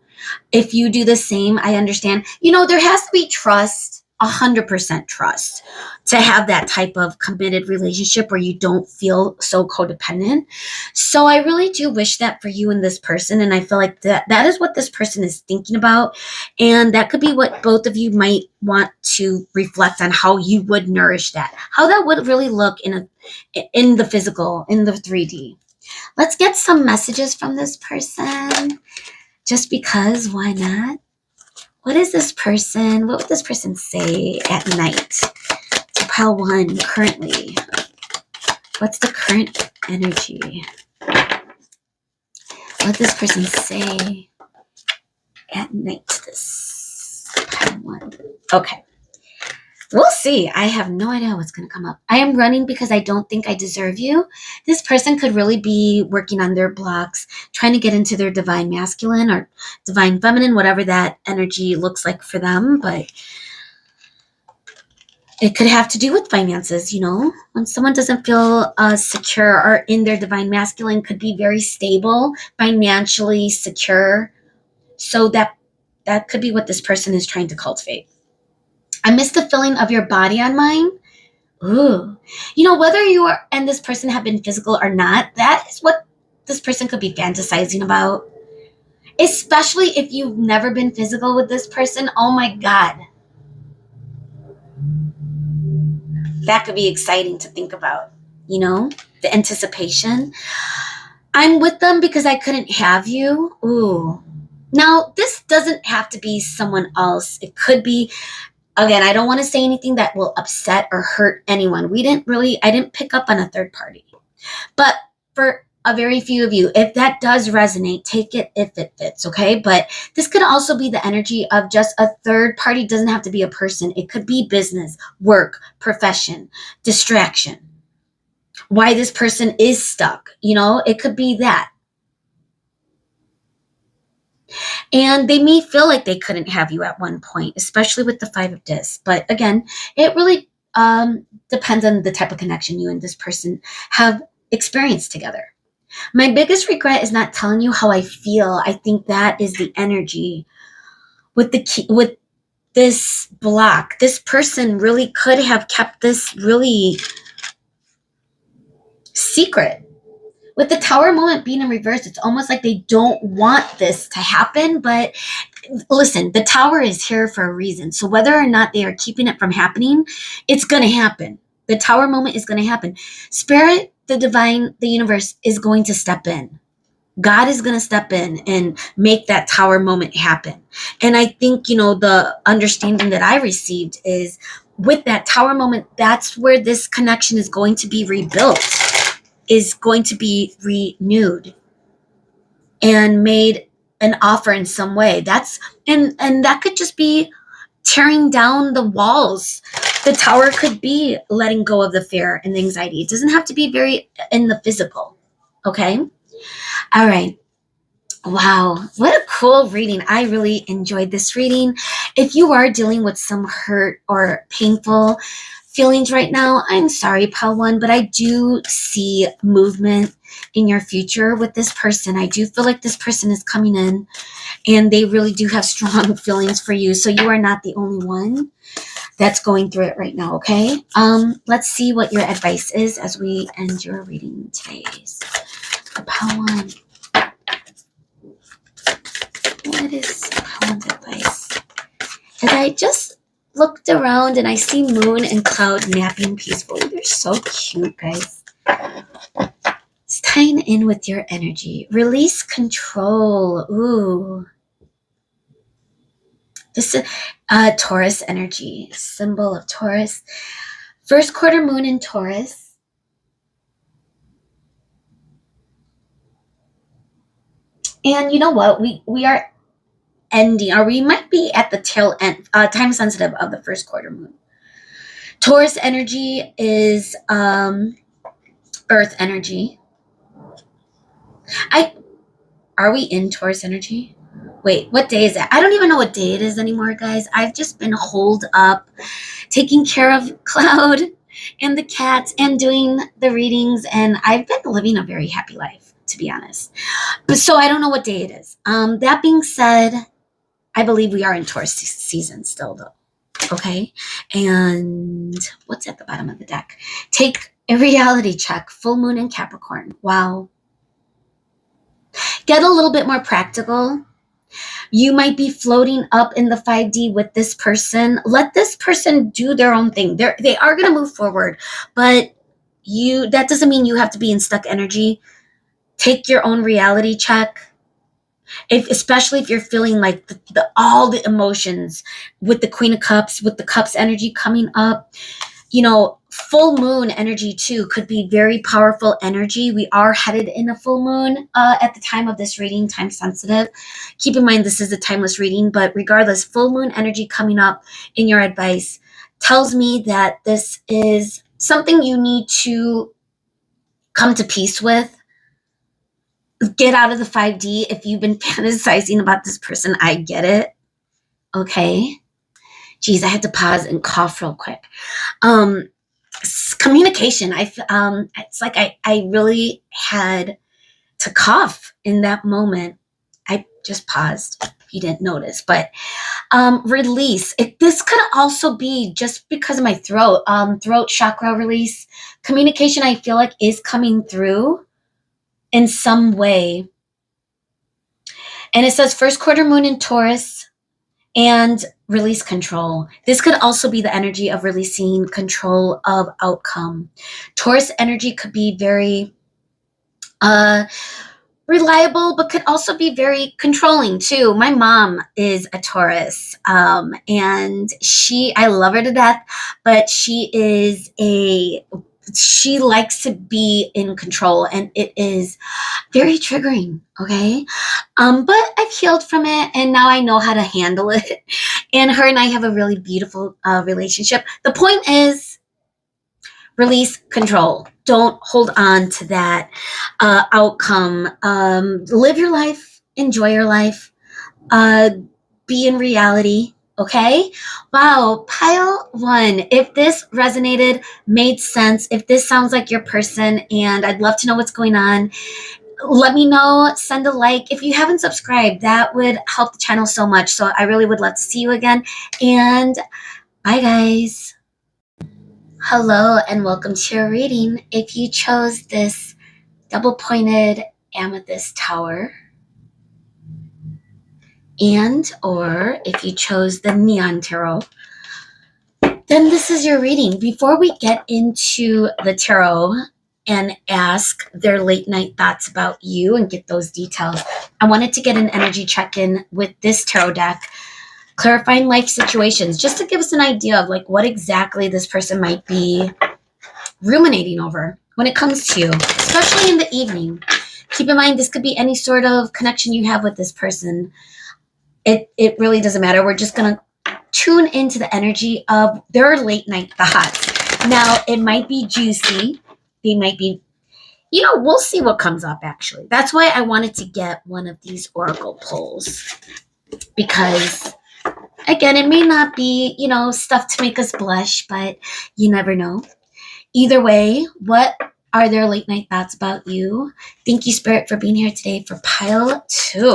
If you do the same, I understand. There has to be trust, 100% trust, to have that type of committed relationship where you don't feel so codependent. So I really do wish that for you and this person. And I feel like that is what this person is thinking about. And that could be what both of you might want to reflect on, how you would nourish that, how that would really look in the physical, in the 3D. Let's get some messages from this person. Just because, why not? What would this person say at night? Pile 1, currently. What's the current energy? What would this person say at night? This pile 1. Okay. We'll see. I have no idea what's going to come up. I am running because I don't think I deserve you. This person could really be working on their blocks, trying to get into their divine masculine or divine feminine, whatever that energy looks like for them. But it could have to do with finances, when someone doesn't feel secure, or in their divine masculine, could be very stable, financially secure. So that could be what this person is trying to cultivate. I miss the feeling of your body on mine. Ooh. Whether you and this person have been physical or not, that is what this person could be fantasizing about. Especially if you've never been physical with this person. Oh my God. That could be exciting to think about. The anticipation. I'm with them because I couldn't have you. Ooh. Now, this doesn't have to be someone else. It could be, again, I don't want to say anything that will upset or hurt anyone. I didn't pick up on a third party. But for a very few of you, if that does resonate, take it if it fits, okay? But this could also be the energy of just a third party. It doesn't have to be a person. It could be business, work, profession, distraction. Why this person is stuck, it could be that. And they may feel like they couldn't have you at one point, especially with the 5 of Discs. But again, it really depends on the type of connection you and this person have experienced together. My biggest regret is not telling you how I feel. I think that is the energy with this block. This person really could have kept this really secret. With the Tower moment being in reverse, it's almost like they don't want this to happen. But listen, the Tower is here for a reason. So whether or not they are keeping it from happening, it's going to happen. The Tower moment is going to happen. Spirit, the divine, the universe is going to step in. God is going to step in and make that Tower moment happen. And I think, the understanding that I received is with that Tower moment, that's where this connection is going to be rebuilt, is going to be renewed and made an offer in some way. That's and that could just be tearing down the walls. The Tower could be letting go of the fear and the anxiety. It doesn't have to be very in the physical. Okay? All right. Wow, what a cool reading. I really enjoyed this reading. If you are dealing with some hurt or painful feelings right now, I'm sorry, Pal One, but I do see movement in your future with this person. I do feel like this person is coming in and they really do have strong feelings for you. So you are not the only one that's going through it right now, okay? Let's see what your advice is as we end your reading today. So, Pal One. What is Paul's advice? As I just looked around and I see Moon and Cloud napping peacefully. They're so cute, guys. It's tying in with your energy. Release control. Ooh. This is Taurus energy. Symbol of Taurus. First quarter moon in Taurus. And you know what? We are ending, or we might be at the tail end, time sensitive of the first quarter moon. Taurus energy is earth energy. Are we in Taurus energy? Wait, what day is it? I don't even know what day it is anymore, guys. I've just been holed up, taking care of Cloud and the cats and doing the readings, and I've been living a very happy life, to be honest. So I don't know what day it is. That being said, I believe we are in Taurus season still, though. Okay? And what's at the bottom of the deck? Take a reality check. Full moon in Capricorn. Wow. Get a little bit more practical. You might be floating up in the 5D with this person. Let this person do their own thing. They are going to move forward, but that doesn't mean you have to be in stuck energy. Take your own reality check. Especially if you're feeling like all the emotions with the Queen of Cups, with the Cups energy coming up, full moon energy too could be very powerful energy. We are headed in a full moon at the time of this reading, time sensitive. Keep in mind, this is a timeless reading, but regardless, full moon energy coming up in your advice tells me that this is something you need to come to peace with. Get out of the 5D. If you've been fantasizing about this person, I get it. Okay. Geez, I had to pause and cough real quick. Communication. It's like I really had to cough in that moment. I just paused. If you didn't notice, but release. This could also be just because of my throat. Throat chakra release. Communication, I feel like, is coming through in some way. And it says first quarter moon in Taurus and release control. This could also be the energy of releasing control of outcome. Taurus energy could be very reliable, but could also be very controlling too. My mom is a Taurus, and I love her to death, but she likes to be in control, and it is very triggering, okay? But I've healed from it, and now I know how to handle it. And her and I have a really beautiful relationship. The point is, release control. Don't hold on to that outcome. Live your life. Enjoy your life. Be in reality. Okay? Wow. Pile 1. If this resonated, made sense, if this sounds like your person, and I'd love to know what's going on, let me know. Send a like. If you haven't subscribed, that would help the channel so much. So I really would love to see you again. And bye, guys. Hello, and welcome to your reading. If you chose this double-pointed amethyst tower, or if you chose the neon tarot, then this is your reading. Before we get into the tarot and ask their late night thoughts about you and get those details, I wanted to get an energy check-in with this tarot deck clarifying life situations, just to give us an idea of like what exactly this person might be ruminating over when it comes to you, especially in the evening. Keep in mind, this could be any sort of connection you have with this person. It really doesn't matter. We're just going to tune into the energy of their late night thoughts. Now, it might be juicy. They might be, we'll see what comes up actually. That's why I wanted to get one of these oracle pulls, because again, it may not be, stuff to make us blush, but you never know. Either way, what are their late night thoughts about you? Thank you, Spirit, for being here today for pile 2.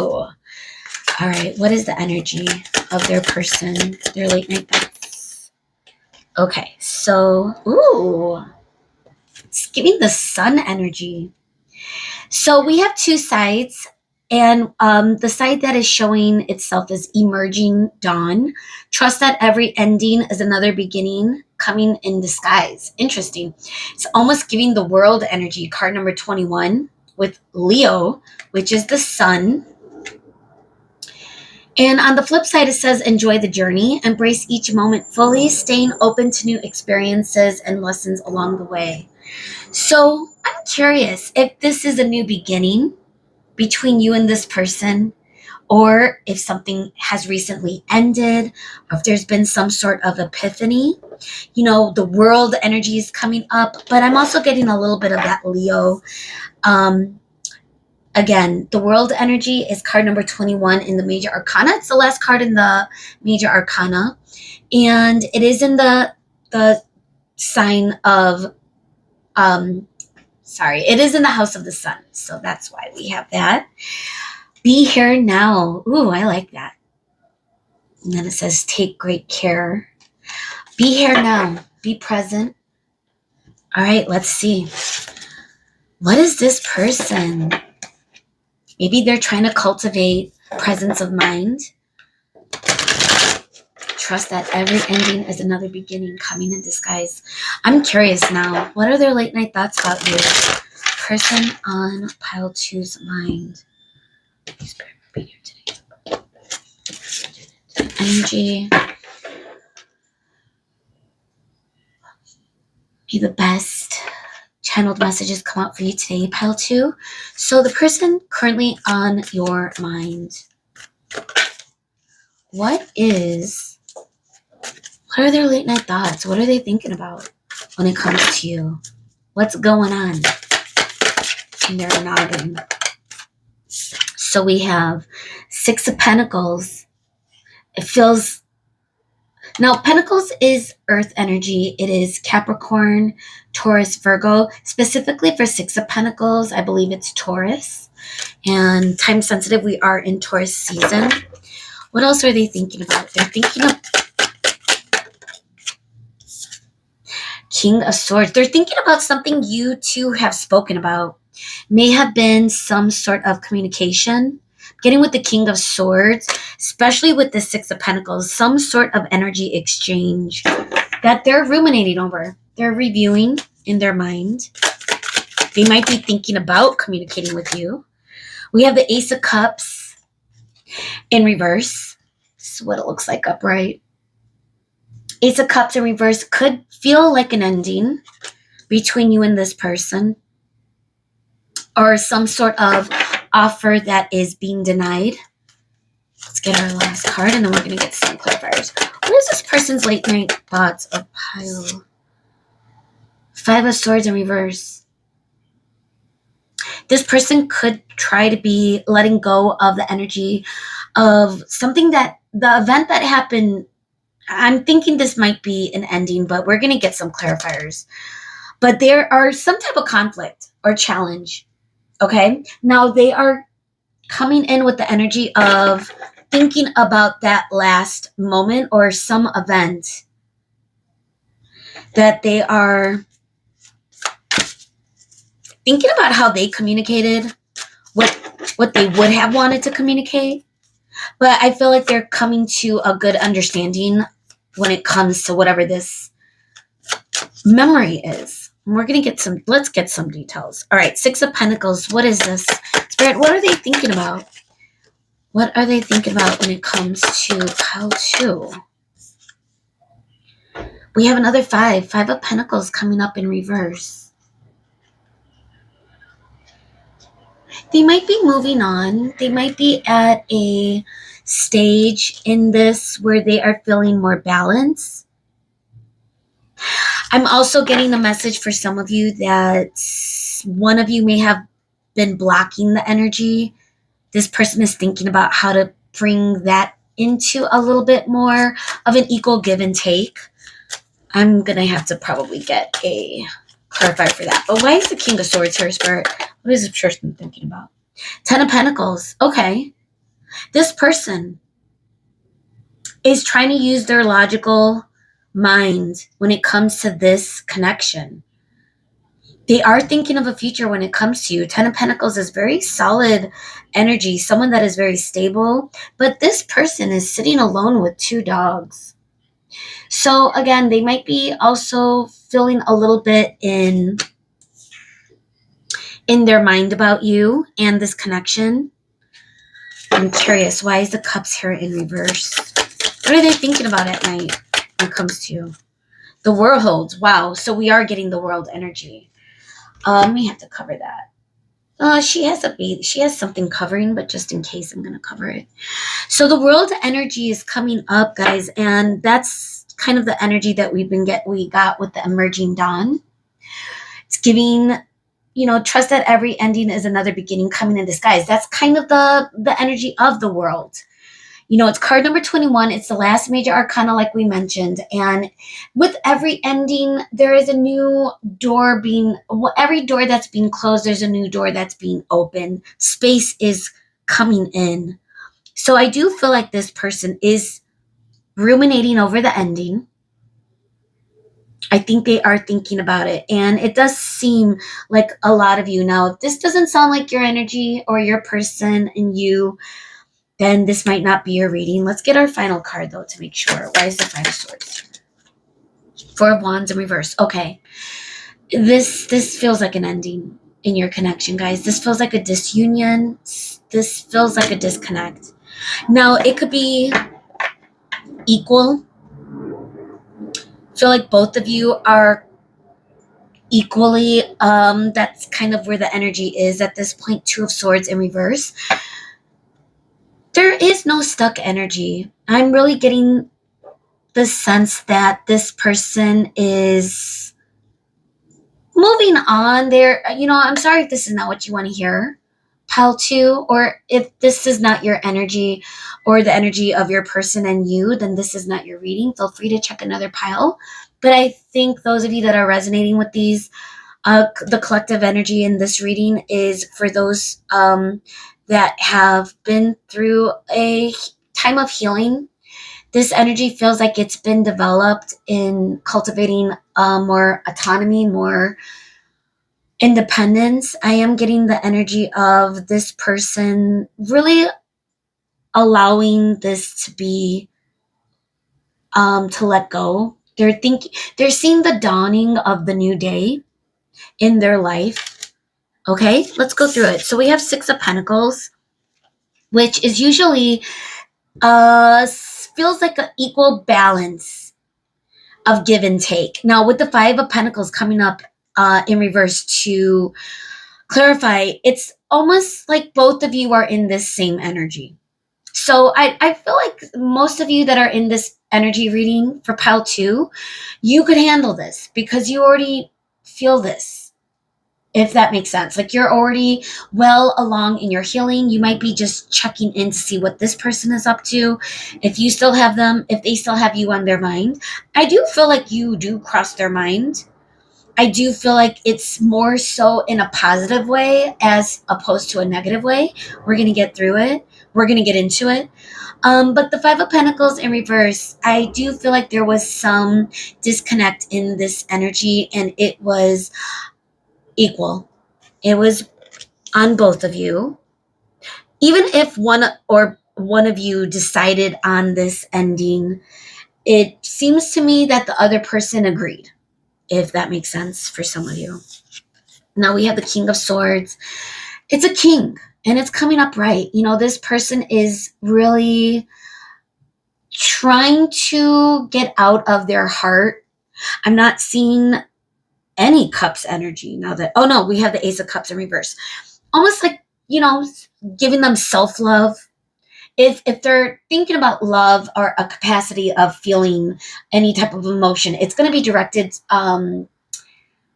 All right, what is the energy of their person, their late night thoughts? Okay, so, it's giving the sun energy. So we have 2 sides, and the side that is showing itself is emerging dawn. Trust that every ending is another beginning coming in disguise. Interesting. It's almost giving the world energy, card number 21, with Leo, which is the sun. And on the flip side, it says, enjoy the journey, embrace each moment fully, staying open to new experiences and lessons along the way. So I'm curious if this is a new beginning between you and this person, or if something has recently ended, or if there's been some sort of epiphany. The world energy is coming up, but I'm also getting a little bit of that Leo. Again, the world energy is card number 21 in the major arcana. It's the last card in the major arcana, and it is in the sign of it is in the house of the sun. So that's why we have that. Be here now. Ooh, I like that. And then it says, take great care. Be here now. Be present. All right, let's see. What is this person? Maybe they're trying to cultivate presence of mind. Trust that every ending is another beginning coming in disguise. I'm curious now. What are their late night thoughts about you? Person on pile 2's mind. Spirit will be here today. Energy. May the best channeled messages come out for you today, pile 2. So the person currently on your mind. What are their late night thoughts? What are they thinking about when it comes to you? What's going on in their noggin? So we have 6 of Pentacles. It feels... Now, Pentacles is earth energy. It is Capricorn, Taurus, Virgo. Specifically for 6 of Pentacles, I believe it's Taurus. And time sensitive, we are in Taurus season. What else are they thinking about? They're thinking of King of Swords. They're thinking about something you two have spoken about. May have been some sort of communication. Getting with the King of Swords, especially with the 6 of Pentacles, some sort of energy exchange that they're ruminating over. They're reviewing in their mind. They might be thinking about communicating with you. We have the Ace of Cups in reverse. This is what it looks like upright. Ace of Cups in reverse could feel like an ending between you and this person, or some sort of offer that is being denied. Let's get our last card, and then we're going to get some clarifiers. What is this person's late night thoughts of pile? 5 of Swords in reverse. This person could try to be letting go of the energy of something that the event that happened. I'm thinking this might be an ending, but we're going to get some clarifiers. But there are some type of conflict or challenge. Okay, now they are coming in with the energy of thinking about that last moment or some event that they are thinking about how they communicated, what they would have wanted to communicate. But I feel like they're coming to a good understanding when it comes to whatever this memory is. We're going to let's get some details. All right, 6 of Pentacles. What is this? Spirit, what are they thinking about? What are they thinking about when it comes to pile 2? We have another 5. 5 of Pentacles coming up in reverse. They might be moving on. They might be at a stage in this where they are feeling more balance. I'm also getting a message for some of you that one of you may have been blocking the energy. This person is thinking about how to bring that into a little bit more of an equal give and take. I'm going to have to probably get a clarifier for that. But why is the King of Swords here, Spirit? What is this person thinking about? 10 of Pentacles. Okay. This person is trying to use their logical mind when it comes to this connection. They are thinking of a future when it comes to you. 10 of Pentacles is very solid energy, someone that is very stable. But this person is sitting alone with 2 dogs. So again, they might be also feeling a little bit in their mind about you and this connection. I'm curious, why is the Cups here in reverse? What are they thinking about at night when it comes to you? The World. Wow. So we are getting the World energy. We have to cover that. She has something covering, but just in case, I'm going to cover it. So the World energy is coming up, guys, and that's kind of the energy that we got with the emerging dawn. It's giving, trust that every ending is another beginning coming in disguise. That's kind of the energy of the World. It's card number 21. It's the last major arcana, like we mentioned. And with every ending, there is a new door every door that's being closed, there's a new door that's being opened. Space is coming in. So I do feel like this person is ruminating over the ending. I think they are thinking about it. And it does seem like a lot of you. Now, if this doesn't sound like your energy or your person and you, then this might not be your reading. Let's get our final card, though, to make sure. Why is the 5 of Swords? 4 of Wands in reverse. Okay. This feels like an ending in your connection, guys. This feels like a disunion. This feels like a disconnect. Now, it could be equal. I feel like both of you are equally. That's kind of where the energy is at this point. 2 of Swords in reverse. There is no stuck energy. I'm really getting the sense that this person is moving on. I'm sorry if this is not what you want to hear, pile 2, or if this is not your energy or the energy of your person and you, then this is not your reading. Feel free to check another pile. But I think those of you that are resonating with these, the collective energy in this reading is for those that have been through a time of healing. This energy feels like it's been developed in cultivating more autonomy, more independence. I am getting the energy of this person really allowing this to be, to let go. They're seeing the dawning of the new day in their life. Okay, let's go through it. So we have 6 of Pentacles, which is usually feels like an equal balance of give and take. Now, with the 5 of Pentacles coming up in reverse, to clarify, it's almost like both of you are in this same energy. So I feel like most of you that are in this energy reading for pile 2, you could handle this because you already feel this, if that makes sense. Like you're already well along in your healing. You might be just checking in to see what this person is up to. If you still have them, if they still have you on their mind. I do feel like you do cross their mind. I do feel like it's more so in a positive way as opposed to a negative way. We're going to get through it. We're going to get into it. But the 5 of Pentacles in reverse, I do feel like there was some disconnect in this energy, and it was equal. It was on both of you. Even if one of you decided on this ending, it seems to me that the other person agreed, if that makes sense for some of you. Now we have the King of Swords. It's a king. And it's coming up right. This person is really trying to get out of their heart. I'm not seeing any cups energy now that, oh no, we have the Ace of Cups in reverse. Almost like, giving them self-love. If they're thinking about love or a capacity of feeling any type of emotion, it's going to be directed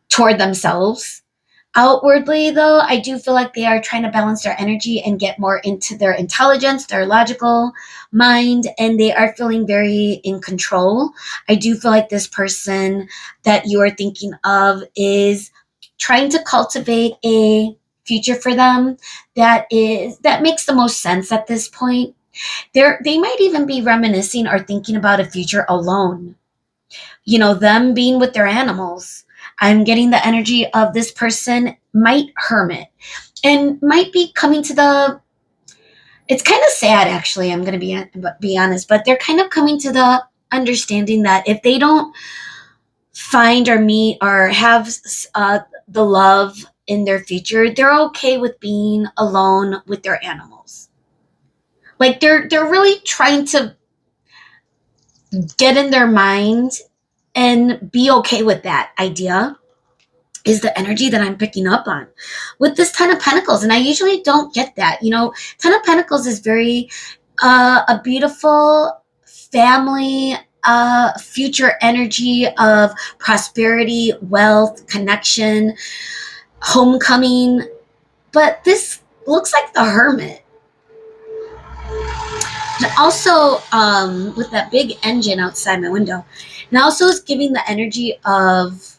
toward themselves. Outwardly, though, I do feel like they are trying to balance their energy and get more into their intelligence, their logical mind, and they are feeling very in control. I do feel like this person that you are thinking of is trying to cultivate a future for them that makes the most sense at this point. They might even be reminiscing or thinking about a future alone. Them being with their animals. I'm getting the energy of this person might hermit and might be coming to the, it's kind of sad actually, I'm going to be honest, but they're kind of coming to the understanding that if they don't find or meet or have the love in their future, they're okay with being alone with their animals. Like they're really trying to get in their mind and be okay with that idea, is the energy that I'm picking up on with this Ten of Pentacles. And I usually don't get that. Ten of Pentacles is very a beautiful family, future energy of prosperity, wealth, connection, homecoming. But this looks like the Hermit. And also, with that big engine outside my window, and also is giving the energy of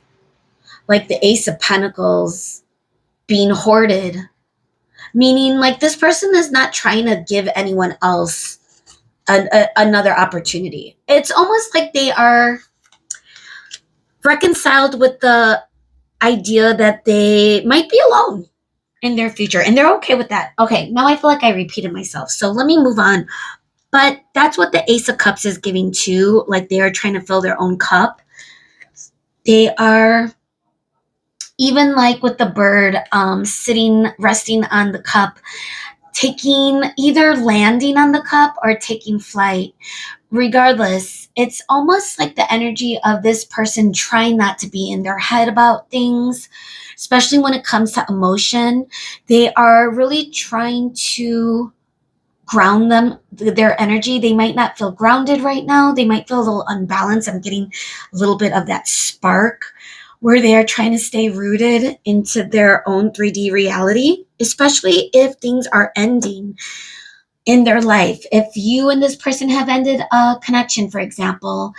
like the Ace of Pentacles being hoarded, meaning like this person is not trying to give anyone else another opportunity. It's almost like they are reconciled with the idea that they might be alone in their future, and they're okay with that. Okay, now I feel like I repeated myself, so let me move on. But that's what the Ace of Cups is giving too. Like they are trying to fill their own cup. They are, even like with the bird resting on the cup, taking, either landing on the cup or taking flight. Regardless, it's almost like the energy of this person trying not to be in their head about things, especially when it comes to emotion. They are really trying to ground their energy. They might not feel grounded right now. They might feel a little unbalanced. I'm getting a little bit of that spark where they are trying to stay rooted into their own 3D reality, especially if things are ending in their life. If you and this person have ended a connection, for example,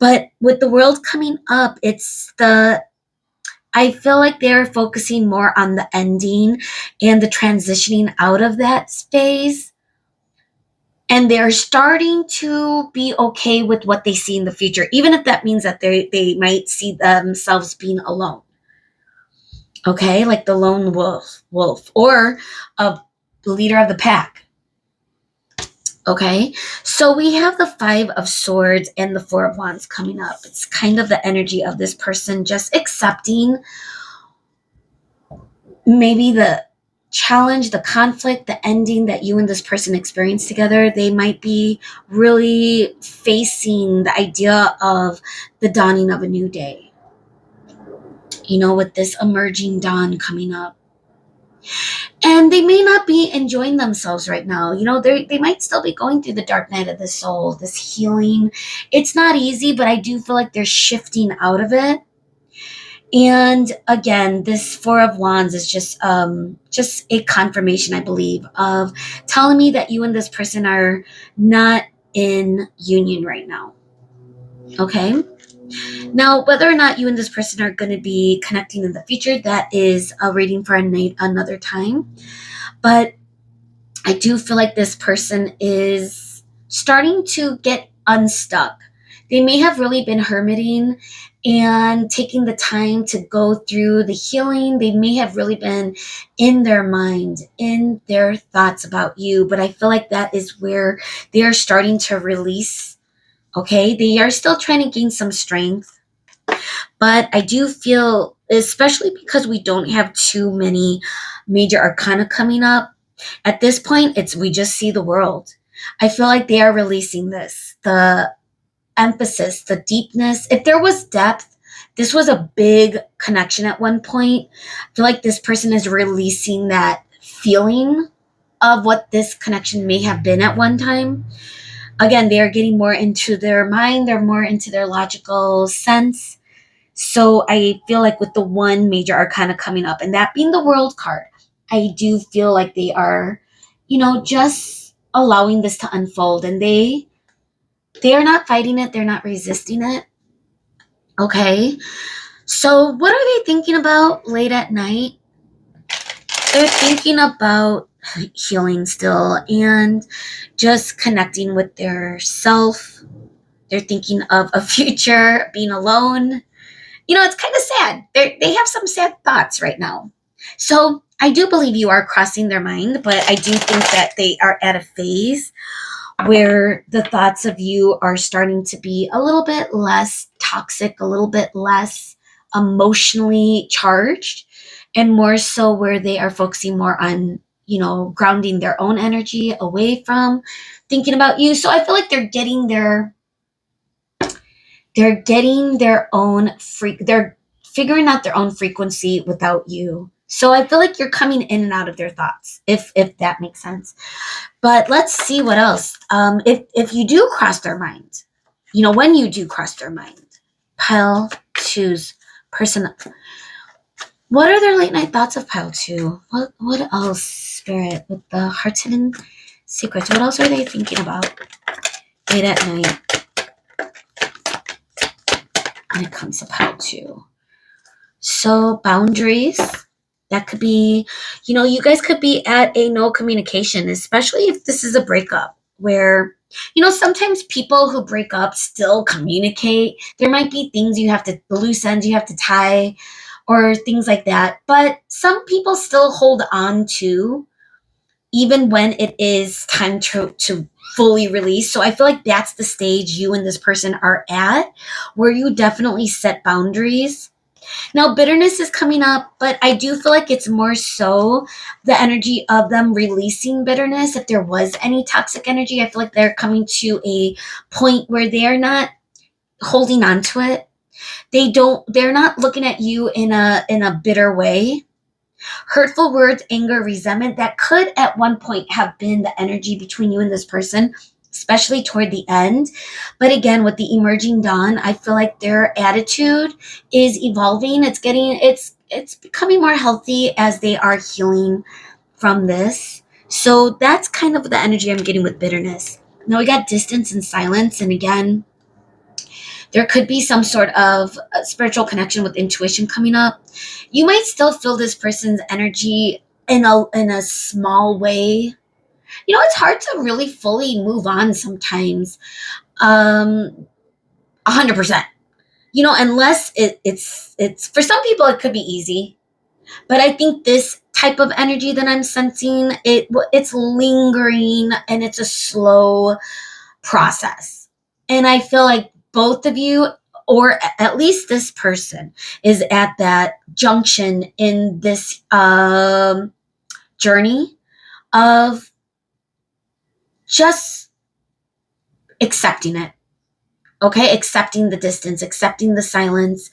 but with the world coming up, I feel like they're focusing more on the ending and the transitioning out of that phase. And they're starting to be okay with what they see in the future, even if that means that they might see themselves being alone. Okay, like the lone wolf, or a leader of the pack. Okay, so we have the Five of Swords and the Four of Wands coming up. It's kind of the energy of this person just accepting maybe the challenge, the conflict, the ending that you and this person experience together. They might be really facing the idea of the dawning of a new day, with this emerging dawn coming up. And they may not be enjoying themselves right now. They might still be going through the dark night of the soul, this healing. It's not easy, but I do feel like they're shifting out of it. And again, this Four of Wands is just a confirmation, I believe, of telling me that you and this person are not in union right now. Okay? Now, whether or not you and this person are going to be connecting in the future, that is a reading for another time. But I do feel like this person is starting to get unstuck. They may have really been hermiting and taking the time to go through the healing. They may have really been in their mind, in their thoughts about you, but I feel like that is where they are starting to release. Okay, they are still trying to gain some strength, but I do feel, especially because we don't have too many major arcana coming up, At this point, we just see the world. I feel like they are releasing this. The emphasis, the deepness. If there was depth, this was a big connection at one point. I feel like this person is releasing that feeling of what this connection may have been at one time. Again, they are getting more into their mind, they're more into their logical sense. So I feel like with the one major arcana coming up, and that being the world card, I do feel like they are, just allowing this to unfold, and they are not fighting it, they're not resisting it. Okay. So what are they thinking about late at night? They're thinking about healing still and just connecting with their self. They're thinking of a future, being alone. It's kind of sad. They have some sad thoughts right now. So I do believe you are crossing their mind, but I do think that they are at a phase where the thoughts of you are starting to be a little bit less toxic, a little bit less emotionally charged, and more so where they are focusing more on, grounding their own energy away from thinking about you. So I feel like they're figuring out their own frequency without you. So I feel like you're coming in and out of their thoughts, if that makes sense. But let's see what else. If you do cross their mind, when you do cross their mind, pile two's person. What are their late night thoughts of pile two? What else, Spirit, with the heart's hidden secrets? What else are they thinking about late at night when it comes to pile two? So boundaries. That could be, you guys could be at a no communication, especially if this is a breakup where, sometimes people who break up still communicate. There might be things loose ends you have to tie or things like that. But some people still hold on to even when it is time to fully release. So I feel like that's the stage you and this person are at, where you definitely set boundaries. Now, bitterness is coming up, but I do feel like it's more so the energy of them releasing bitterness. If there was any toxic energy, I feel like they're coming to a point where they are not holding on to it. They're not looking at you in a bitter way. Hurtful words, anger, resentment, that could at one point have been the energy between you and this person, especially toward the end. But again, with the emerging dawn, I feel like their attitude is evolving. It's becoming more healthy as they are healing from this. So that's kind of the energy I'm getting with bitterness. Now we got distance and silence, and again, there could be some sort of spiritual connection with intuition coming up. You might still feel this person's energy in a small way. It's hard to really fully move on sometimes. 100%. Unless it's for some people it could be easy, but I think this type of energy that I'm sensing, it's lingering and it's a slow process. And I feel like both of you, or at least this person, is at that junction in this journey of just accepting it. Okay, accepting the distance, accepting the silence,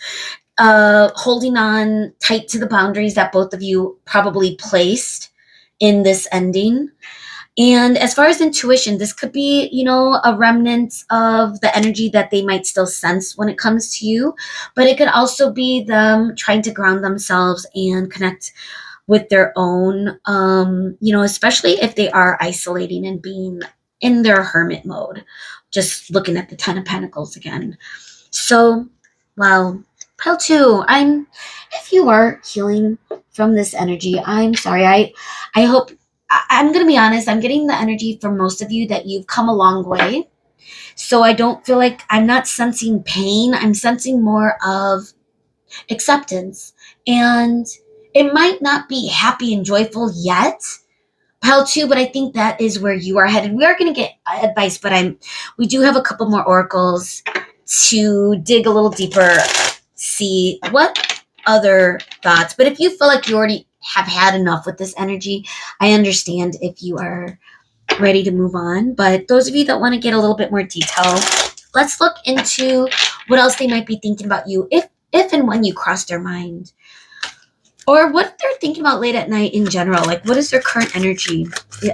holding on tight to the boundaries that both of you probably placed in this ending. And as far as intuition, this could be, a remnant of the energy that they might still sense when it comes to you, but it could also be them trying to ground themselves and connect with their own, especially if they are isolating and being in their hermit mode. Just looking at the Ten of Pentacles again. So, wow. Pile two, if you are healing from this energy, I'm sorry. I hope, I'm going to be honest, I'm getting the energy from most of you that you've come a long way. So I don't feel like I'm not sensing pain. I'm sensing more of acceptance. And it might not be happy and joyful yet, pile two, but I think that is where you are headed. We are going to get advice, but we do have a couple more oracles to dig a little deeper, see what other thoughts. But if you feel like you already have had enough with this energy. I understand if you are ready to move on, but those of you that want to get a little bit more detail, let's look into what else they might be thinking about you if and when you cross their mind, or what they're thinking about late at night in general. Like, what is their current energy?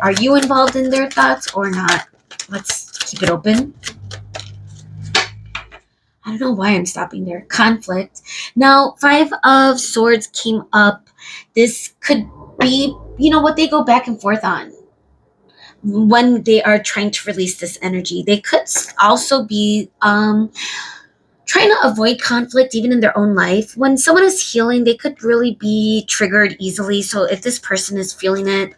Are you involved in their thoughts or not? Let's keep it open. I don't know why I'm stopping there. Conflict. Now, Five of Swords came up. This could be, what they go back and forth on when they are trying to release this energy. They could also be trying to avoid conflict even in their own life. When someone is healing, they could really be triggered easily. So if this person is feeling it,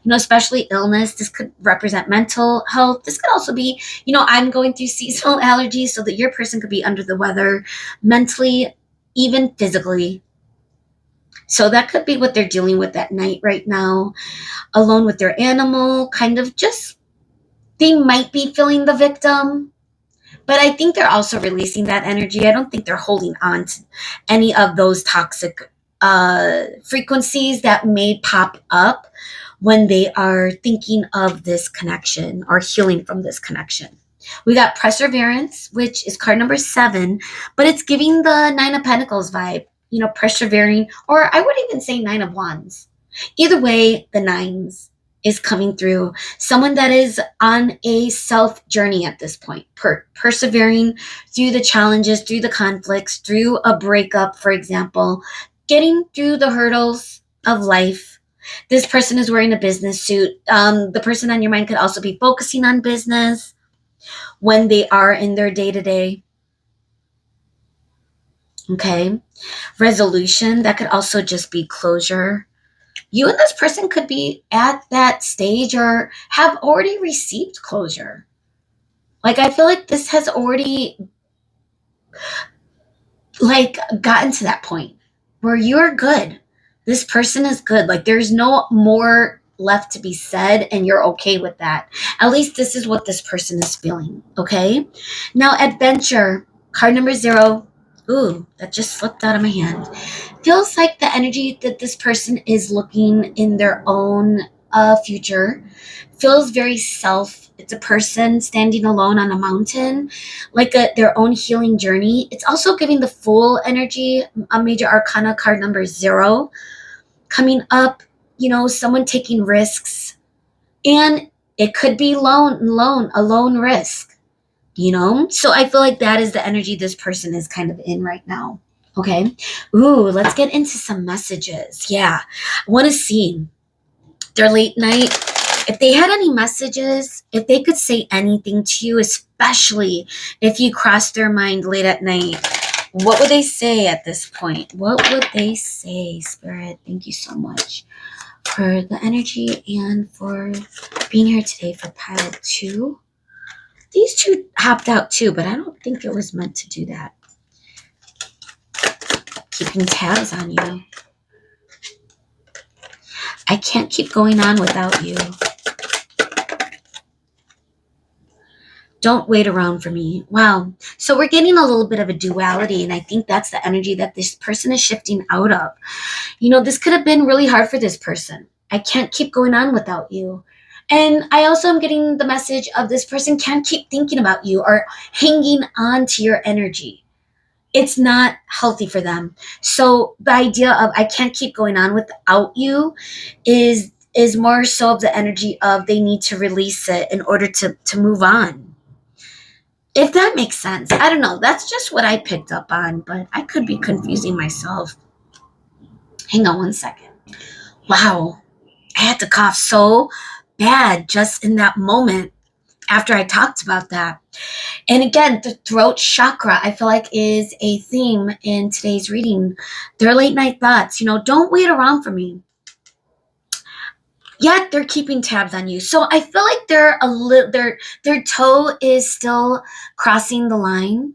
especially illness, this could represent mental health. This could also be, I'm going through seasonal allergies, so that your person could be under the weather mentally, even physically. So that could be what they're dealing with at night right now, alone with their animal, kind of just, they might be feeling the victim. But I think they're also releasing that energy. I don't think they're holding on to any of those toxic frequencies that may pop up when they are thinking of this connection or healing from this connection. We got Perseverance, which is card number 7, but it's giving the Nine of Pentacles vibe, persevering, or I would even say Nine of Wands. Either way, the nines is coming through. Someone that is on a self journey at this point, persevering through the challenges, through the conflicts, through a breakup, for example, getting through the hurdles of life. This person is wearing a business suit. The person on your mind could also be focusing on business when they are in their day-to-day. Okay. Resolution, that could also just be closure. You and this person could be at that stage or have already received closure. Like, I feel like this has already gotten to that point where you're good. This person is good. Like, there's no more left to be said, and you're okay with that. At least this is what this person is feeling. Okay. Now, adventure, card number 0. Ooh, that just slipped out of my hand. Feels like the energy that this person is looking in their own future. Feels very it's a person standing alone on a mountain, like their own healing journey. It's also giving the Fool energy, a major arcana card number 0 coming up. Someone taking risks, and it could be a lone risk. So I feel like that is the energy this person is kind of in right now. Okay. Ooh, let's get into some messages. Yeah. I want to see their late night. If they had any messages, if they could say anything to you, especially if you crossed their mind late at night, what would they say at this point? What would they say, Spirit? Thank you so much for the energy and for being here today for pile 2. These 2 hopped out too, but I don't think it was meant to do that. Keeping tabs on you. I can't keep going on without you. Don't wait around for me. Wow. So we're getting a little bit of a duality, and I think that's the energy that this person is shifting out of. This could have been really hard for this person. I can't keep going on without you. And I also am getting the message of this person can't keep thinking about you or hanging on to your energy. It's not healthy for them. So the idea of I can't keep going on without you is more so of the energy of they need to release it in order to move on. If that makes sense. I don't know. That's just what I picked up on, but I could be confusing myself. Hang on one second. Wow. I had to cough so bad just in that moment after I talked about that. And again, the throat chakra, I feel like, is a theme in today's reading. Their late night thoughts, don't wait around for me. Yet they're keeping tabs on you. So I feel like they're their toe is still crossing the line.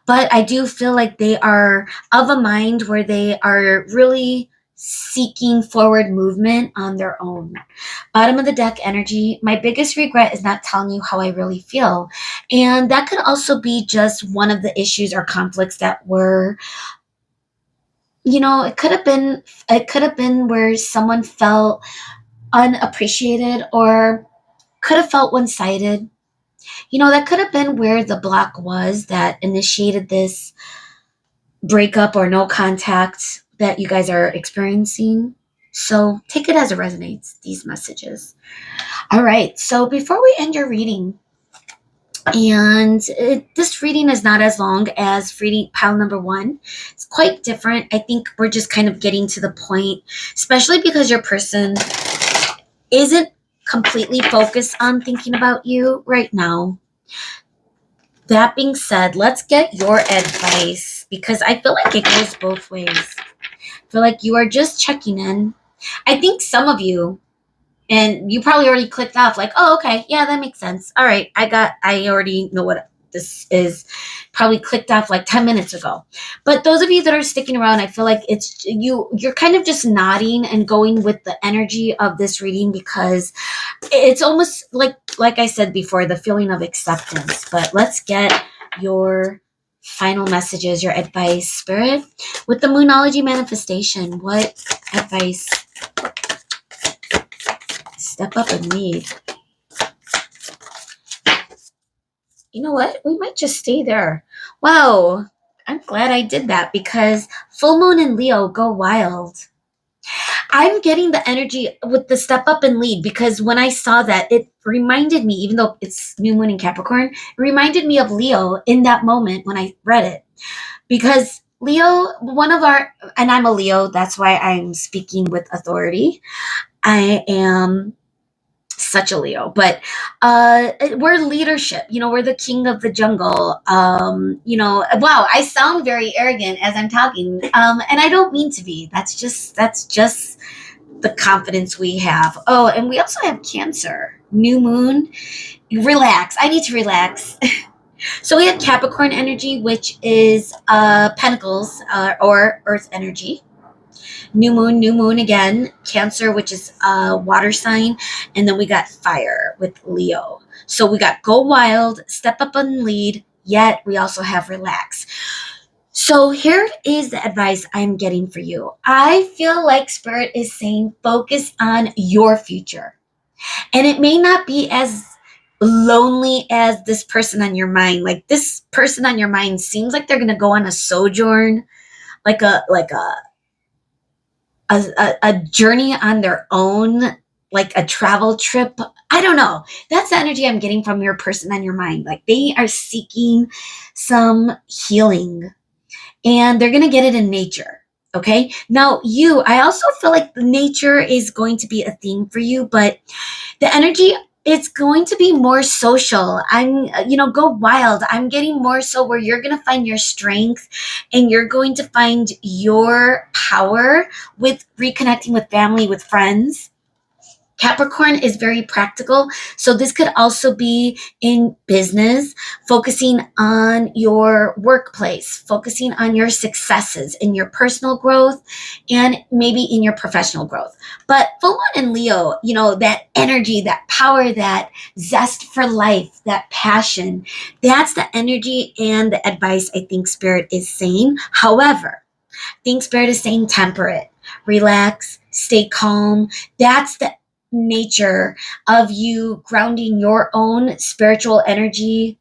But I do feel like they are of a mind where they are really seeking forward movement on their own. Bottom of the deck energy. My biggest regret is not telling you how I really feel. And that could also be just one of the issues or conflicts that were it could have been where someone felt unappreciated or could have felt one-sided. That could have been where the block was that initiated this breakup or no contact that you guys are experiencing. So take it as it resonates, these messages. All right. So before we end your reading, and this reading is not as long as reading pile number one. It's quite different. I think we're just kind of getting to the point, especially because your person isn't completely focused on thinking about you right now. That being said, let's get your advice because I feel like it goes both ways. I feel like you are just checking in. I think some of you, and you probably already clicked off like, oh, okay, yeah, that makes sense. All right, I already know what this is. Probably clicked off like 10 minutes ago. But those of you that are sticking around, I feel like you're kind of just nodding and going with the energy of this reading because it's almost like I said before, the feeling of acceptance. But let's get your final messages, your advice, Spirit. With the Moonology manifestation, what advice? Step up and lead. You know what? We might just stay there. Wow. I'm glad I did that because full moon and Leo go wild. I'm getting the energy with the step up and lead because when I saw that, it reminded me, even though it's new moon in Capricorn, it reminded me of Leo in that moment when I read it. Because Leo, and I'm a Leo, that's why I'm speaking with authority. I am such a Leo, but we're leadership. We're the king of the jungle. Wow, I sound very arrogant as I'm talking, and I don't mean to be. That's just the confidence we have. Oh, and we also have Cancer, new moon. Relax. I need to relax. So we have Capricorn energy, which is Pentacles or Earth energy. New moon again. Cancer, which is a water sign. And then we got fire with Leo. So we got go wild, step up and lead, yet we also have relax. So here is the advice I'm getting for you. I feel like Spirit is saying focus on your future. And it may not be as lonely as this person on your mind. Like this person on your mind seems like they're going to go on a sojourn, like a journey on their own, like a travel trip. I don't know. That's the energy I'm getting from your person on your mind. Like they are seeking some healing and they're going to get it in nature. Okay. Now I also feel like the nature is going to be a theme for you, but the energy, it's going to be more social. Go wild. I'm getting more so where you're going to find your strength and you're going to find your power with reconnecting with family, with friends. Capricorn is very practical. So this could also be in business, focusing on your workplace, focusing on your successes in your personal growth and maybe in your professional growth. But full moon in Leo, that energy, that power, that zest for life, that passion, that's the energy and the advice I think Spirit is saying. However, I think Spirit is saying temper it, relax, stay calm. That's the nature of you grounding your own spiritual energy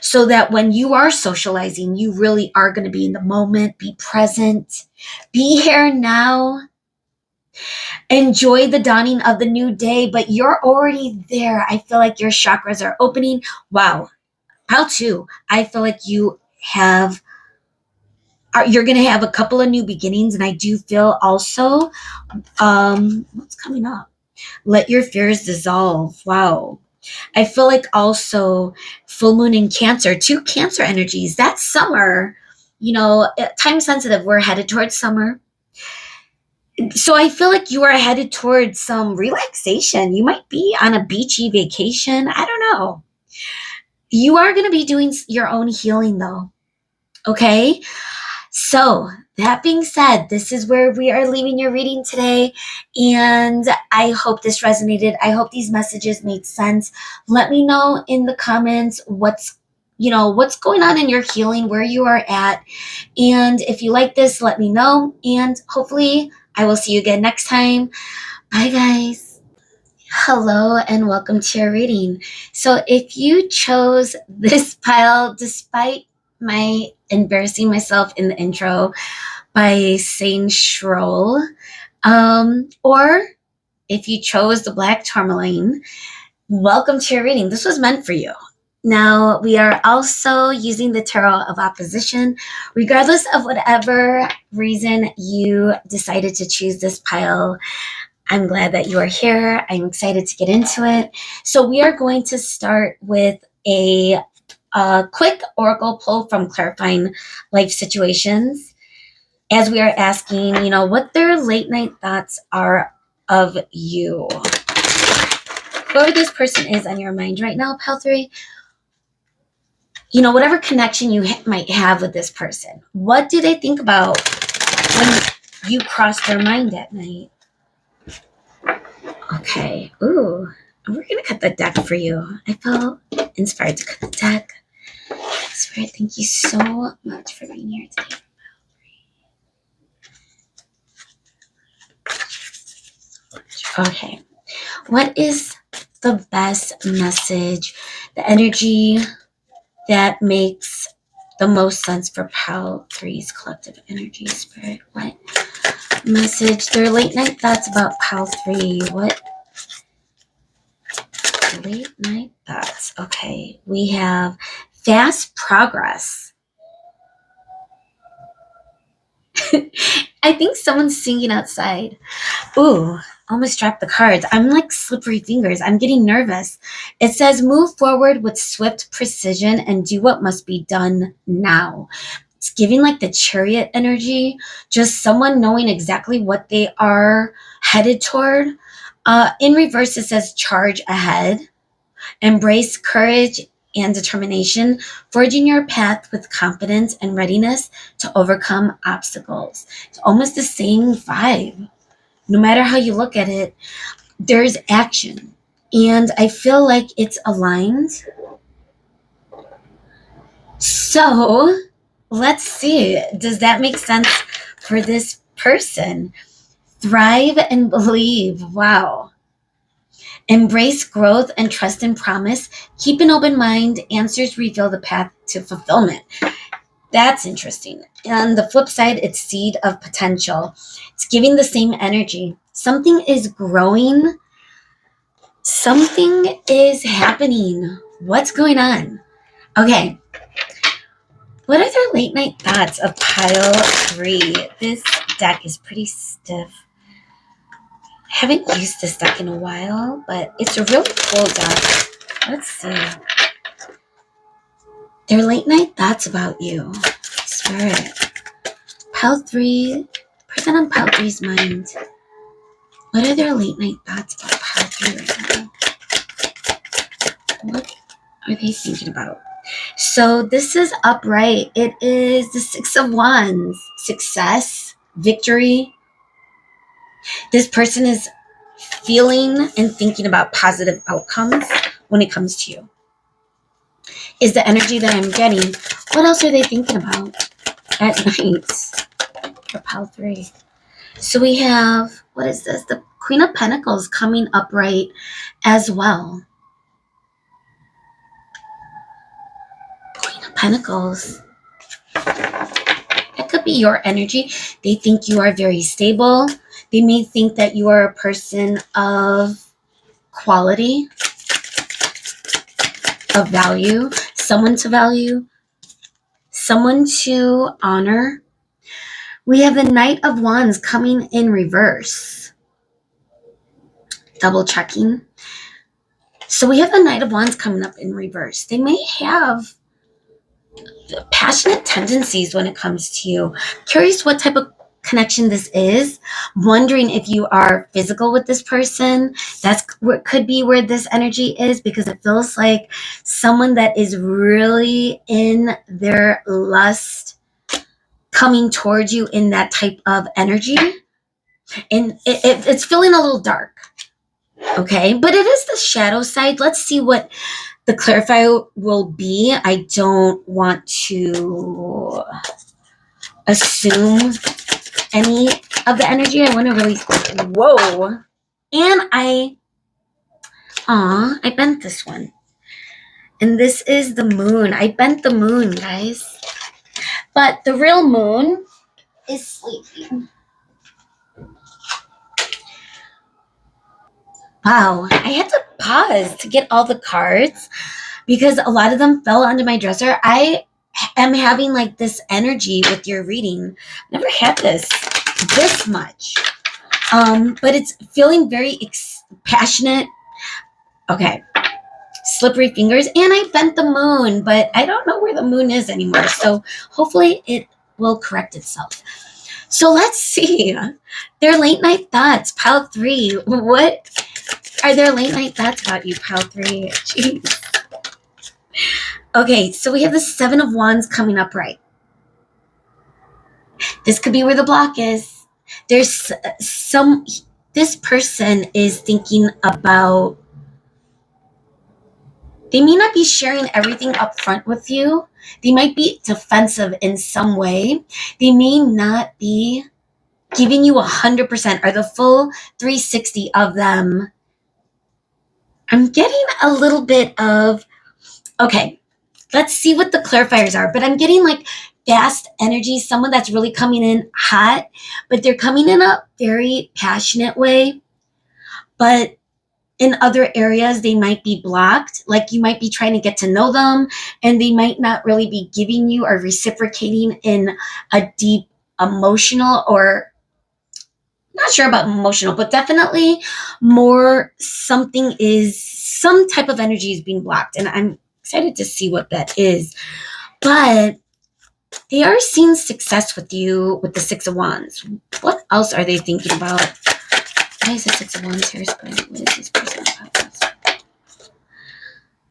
so that when you are socializing, you really are going to be in the moment, be present, be here now, enjoy the dawning of the new day, but you're already there. I feel like your chakras are opening. Wow. How to? I feel like you're going to have a couple of new beginnings. And I do feel also, what's coming up? Let your fears dissolve. Wow. I feel like also full moon in Cancer, two Cancer energies. That's summer, time sensitive. We're headed towards summer. So I feel like you are headed towards some relaxation. You might be on a beachy vacation. I don't know. You are going to be doing your own healing though. Okay. So, that being said, this is where we are leaving your reading today. And I hope this resonated. I hope these messages made sense. Let me know in the comments what's what's going on in your healing, where you are at. And if you like this, let me know. And hopefully I will see you again next time. Bye, guys. Hello and welcome to your reading. So if you chose this pile, despite my embarrassing myself in the intro by saying shroll, or if you chose the black tourmaline, welcome to your reading. This was meant for you. Now, we are also using the Tarot of Opposition. Regardless of whatever reason you decided to choose this pile, I'm glad that you are here. I'm excited to get into it. So we are going to start with a quick oracle pull from Clarifying Life Situations, as we are asking, what their late night thoughts are of you. Whoever this person is on your mind right now, Pal 3, whatever connection you might have with this person, what do they think about when you cross their mind at night? Okay. Ooh, we're going to cut the deck for you. I felt inspired to cut the deck. Spirit, thank you so much for being here today. Okay. What is the best message, the energy that makes the most sense for Pal 3's collective energy, Spirit? What message? Their late night thoughts about Pal 3. What late night thoughts? Okay. We have fast progress. I think someone's singing outside. Ooh, almost dropped the cards. I'm like slippery fingers. I'm getting nervous. It says move forward with swift precision and do what must be done now. It's giving like the Chariot energy, just someone knowing exactly what they are headed toward. In reverse, it says charge ahead. Embrace courage and determination, forging your path with confidence and readiness to overcome obstacles. It's almost the same vibe. No matter how you look at it, there's action. And I feel like it's aligned. So let's see. Does that make sense for this person? Thrive and believe. Wow. Embrace growth and trust and promise. Keep an open mind. Answers reveal the path to fulfillment. That's interesting. And the flip side, it's seed of potential. It's giving the same energy. Something is growing. Something is happening. What's going on? Okay. What are their late night thoughts of Pile 3? This deck is pretty stiff. I haven't used this deck in a while, but it's a really cool deck. Let's see. Their late night thoughts about you. Spirit. Pile 3. Person on Pile 3's mind. What are their late night thoughts about Pile 3 right now? What are they thinking about? So this is upright. It is the 6 of Wands. Success, victory. This person is feeling and thinking about positive outcomes when it comes to you. Is the energy that I'm getting. What else are they thinking about at night for Pile 3? So we have, what is this? The Queen of Pentacles coming upright as well. Queen of Pentacles. That could be your energy. They think you are very stable. They may think that you are a person of quality, of value, someone to value, someone to honor. We have the Knight of Wands coming in reverse. Double checking. So we have the Knight of Wands coming up in reverse. They may have passionate tendencies when it comes to you. Curious what type of connection this is. Wondering if you are physical with this person. That's what could be where this energy is, because it feels like someone that is really in their lust coming towards you in that type of energy. And it's feeling a little dark. Okay, but it is the shadow side. Let's see what the clarifier will be. I don't want to assume any of the energy. I want to really, whoa. And I bent this one. And this is the moon. I bent the moon, guys. But the real moon is sleeping. Wow, I had to pause to get all the cards because a lot of them fell onto my dresser. I am having like this energy with your reading. Never had this much. But it's feeling very passionate. Okay. Slippery fingers. And I bent the moon, but I don't know where the moon is anymore. So hopefully it will correct itself. So let's see. Their late night thoughts, pile 3. What are their late night thoughts about you, pile 3? Jeez. Okay, so we have the 7 of Wands coming up right. This could be where the block is. There's this person is thinking about, they may not be sharing everything up front with you. They might be defensive in some way. They may not be giving you 100% or the full 360 of them. I'm getting a little bit of, okay, let's see what the clarifiers are. But I'm getting like fast energy, someone that's really coming in hot, but they're coming in a very passionate way. But in other areas, they might be blocked. Like you might be trying to get to know them and they might not really be giving you or reciprocating in a deep emotional, or not sure about emotional, but definitely more some type of energy is being blocked. And I'm excited to see what that is. But they are seeing success with you with the 6 of Wands. What else are they thinking about? Why is the 6 of Wands here? What is this person about?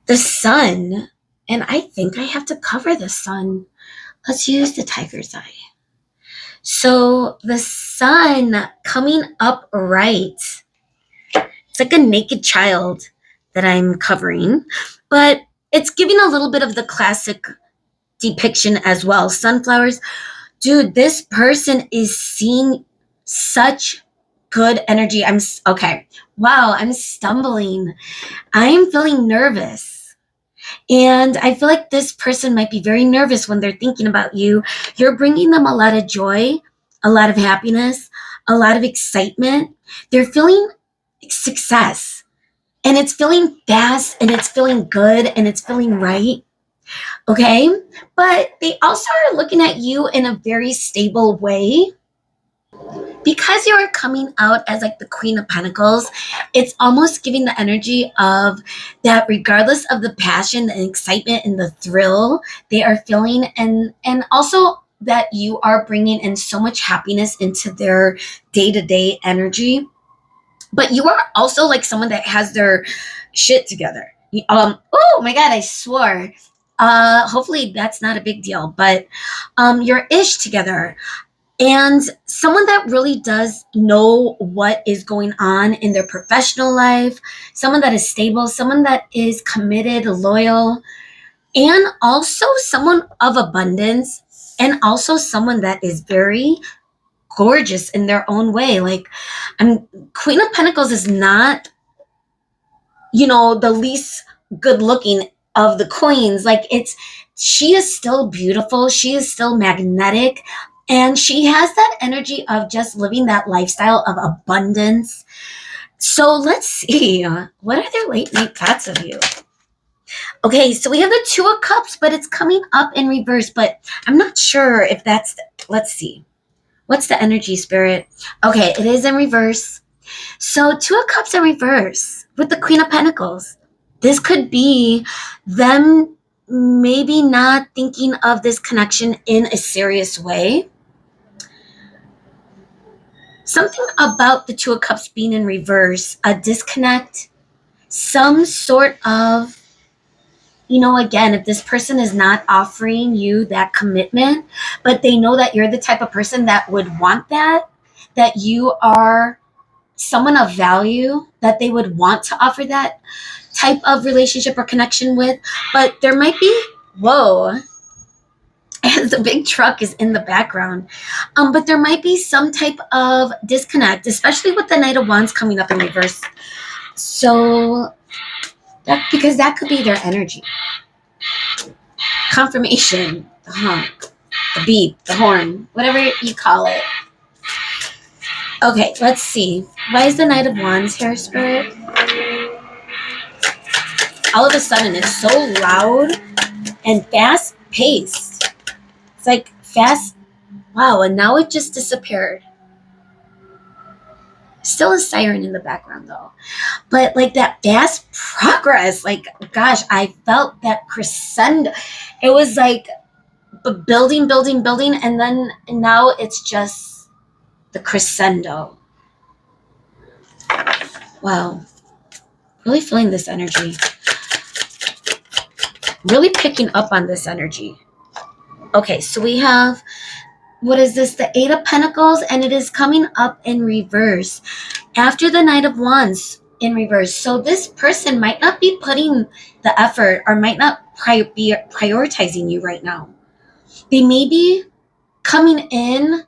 The Sun. And I think I have to cover the Sun. Let's use the tiger's eye. So the Sun coming up right. It's like a naked child that I'm covering. But it's giving a little bit of the classic depiction as well. Sunflowers. Dude, this person is seeing such good energy. Okay. Wow, I'm stumbling. I'm feeling nervous. And I feel like this person might be very nervous when they're thinking about you. You're bringing them a lot of joy, a lot of happiness, a lot of excitement. They're feeling success. And it's feeling fast, and it's feeling good, and it's feeling right. Okay? But they also are looking at you in a very stable way. Because you are coming out as like the Queen of Pentacles, it's almost giving the energy of that regardless of the passion and excitement and the thrill they are feeling, and also that you are bringing in so much happiness into their day-to-day energy. But you are also like someone that has their shit together. Oh my God, I swore. Hopefully that's not a big deal, but you're ish together. And someone that really does know what is going on in their professional life, someone that is stable, someone that is committed, loyal, and also someone of abundance, and also someone that is very gorgeous in their own way. Like, Queen of Pentacles is not, the least good looking of the queens. Like, she is still beautiful. She is still magnetic. And she has that energy of just living that lifestyle of abundance. So let's see. What are their late night thoughts of you? Okay, so we have the 2 of Cups, but it's coming up in reverse. But I'm not sure if that's... Let's see. What's the energy, Spirit? Okay, it is in reverse. So 2 of Cups in reverse with the Queen of Pentacles. This could be them maybe not thinking of this connection in a serious way. Something about the 2 of Cups being in reverse, a disconnect, some sort of, again, if this person is not offering you that commitment, but they know that you're the type of person that would want that you are someone of value, that they would want to offer that type of relationship or connection with, but there might be, whoa, and the big truck is in the background. But there might be some type of disconnect, especially with the Knight of Wands coming up in reverse. So that, because that could be their energy. Confirmation, the honk, the beep, the horn, whatever you call it. Okay, let's see. Why is the Knight of Wands here, Spirit? All of a sudden, it's so loud and fast-paced. It's like fast. Wow, and now it just disappeared. Still a siren in the background, though. But like that fast progress, like, gosh, I felt that crescendo. It was like building, building, building, and then now it's just the crescendo. Wow. Really feeling this energy. Really picking up on this energy. Okay, so we have, what is this? The Eight of Pentacles, and it is coming up in reverse after the Knight of Wands in reverse. So this person might not be putting the effort, or might not be prioritizing you right now. They may be coming in,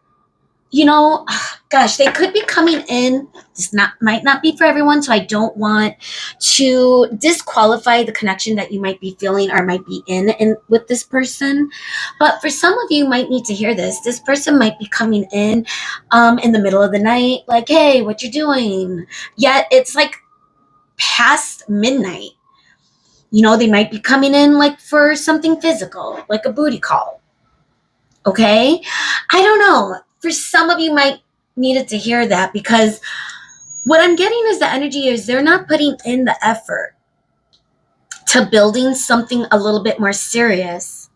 you know, gosh, they could be coming in. This might not be for everyone, so I don't want to disqualify the connection that you might be feeling or might be in with this person. But for some of you might need to hear this. This person might be coming in the middle of the night, like, hey, what you doing? Yet it's like past midnight. You know, they might be coming in like for something physical, like a booty call. Okay? I don't know. For some of you might needed to hear that, because what I'm getting is the energy is they're not putting in the effort to building something a little bit more serious.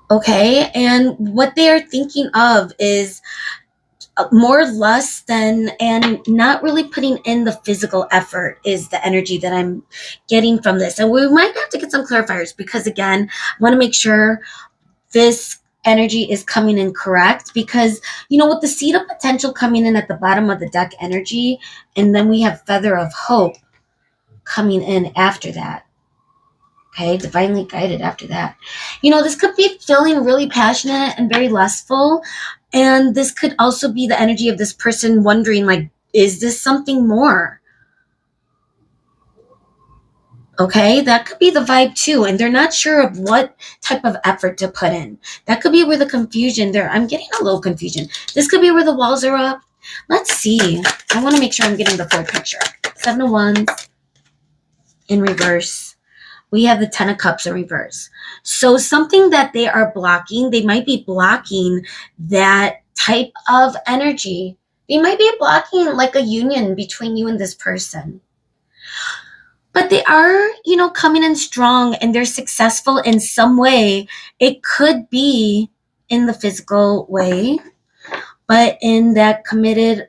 Okay? And what they're thinking of is more lust than, and not really putting in the physical effort is the energy that I'm getting from this. And we might have to get some clarifiers, because again, I want to make sure this energy is coming in correct, because, you know, with the Seed of Potential coming in at the bottom of the deck energy, and then we have Feather of Hope coming in after that. Okay, divinely guided after that. You know, this could be feeling really passionate and very lustful, and this could also be the energy of this person wondering, like, is this something more? Okay, that could be the vibe too, and they're not sure of what type of effort to put in. That could be where the confusion there. I'm getting a little confusion. This could be where the walls are up. Let's see. I want to make sure I'm getting the full picture. Seven of Wands in reverse. We have the Ten of Cups in reverse. So something that they are blocking, they might be blocking that type of energy. They might be blocking like a union between you and this person. But they are, you know, coming in strong, and they're successful in some way. It could be in the physical way, but in that committed,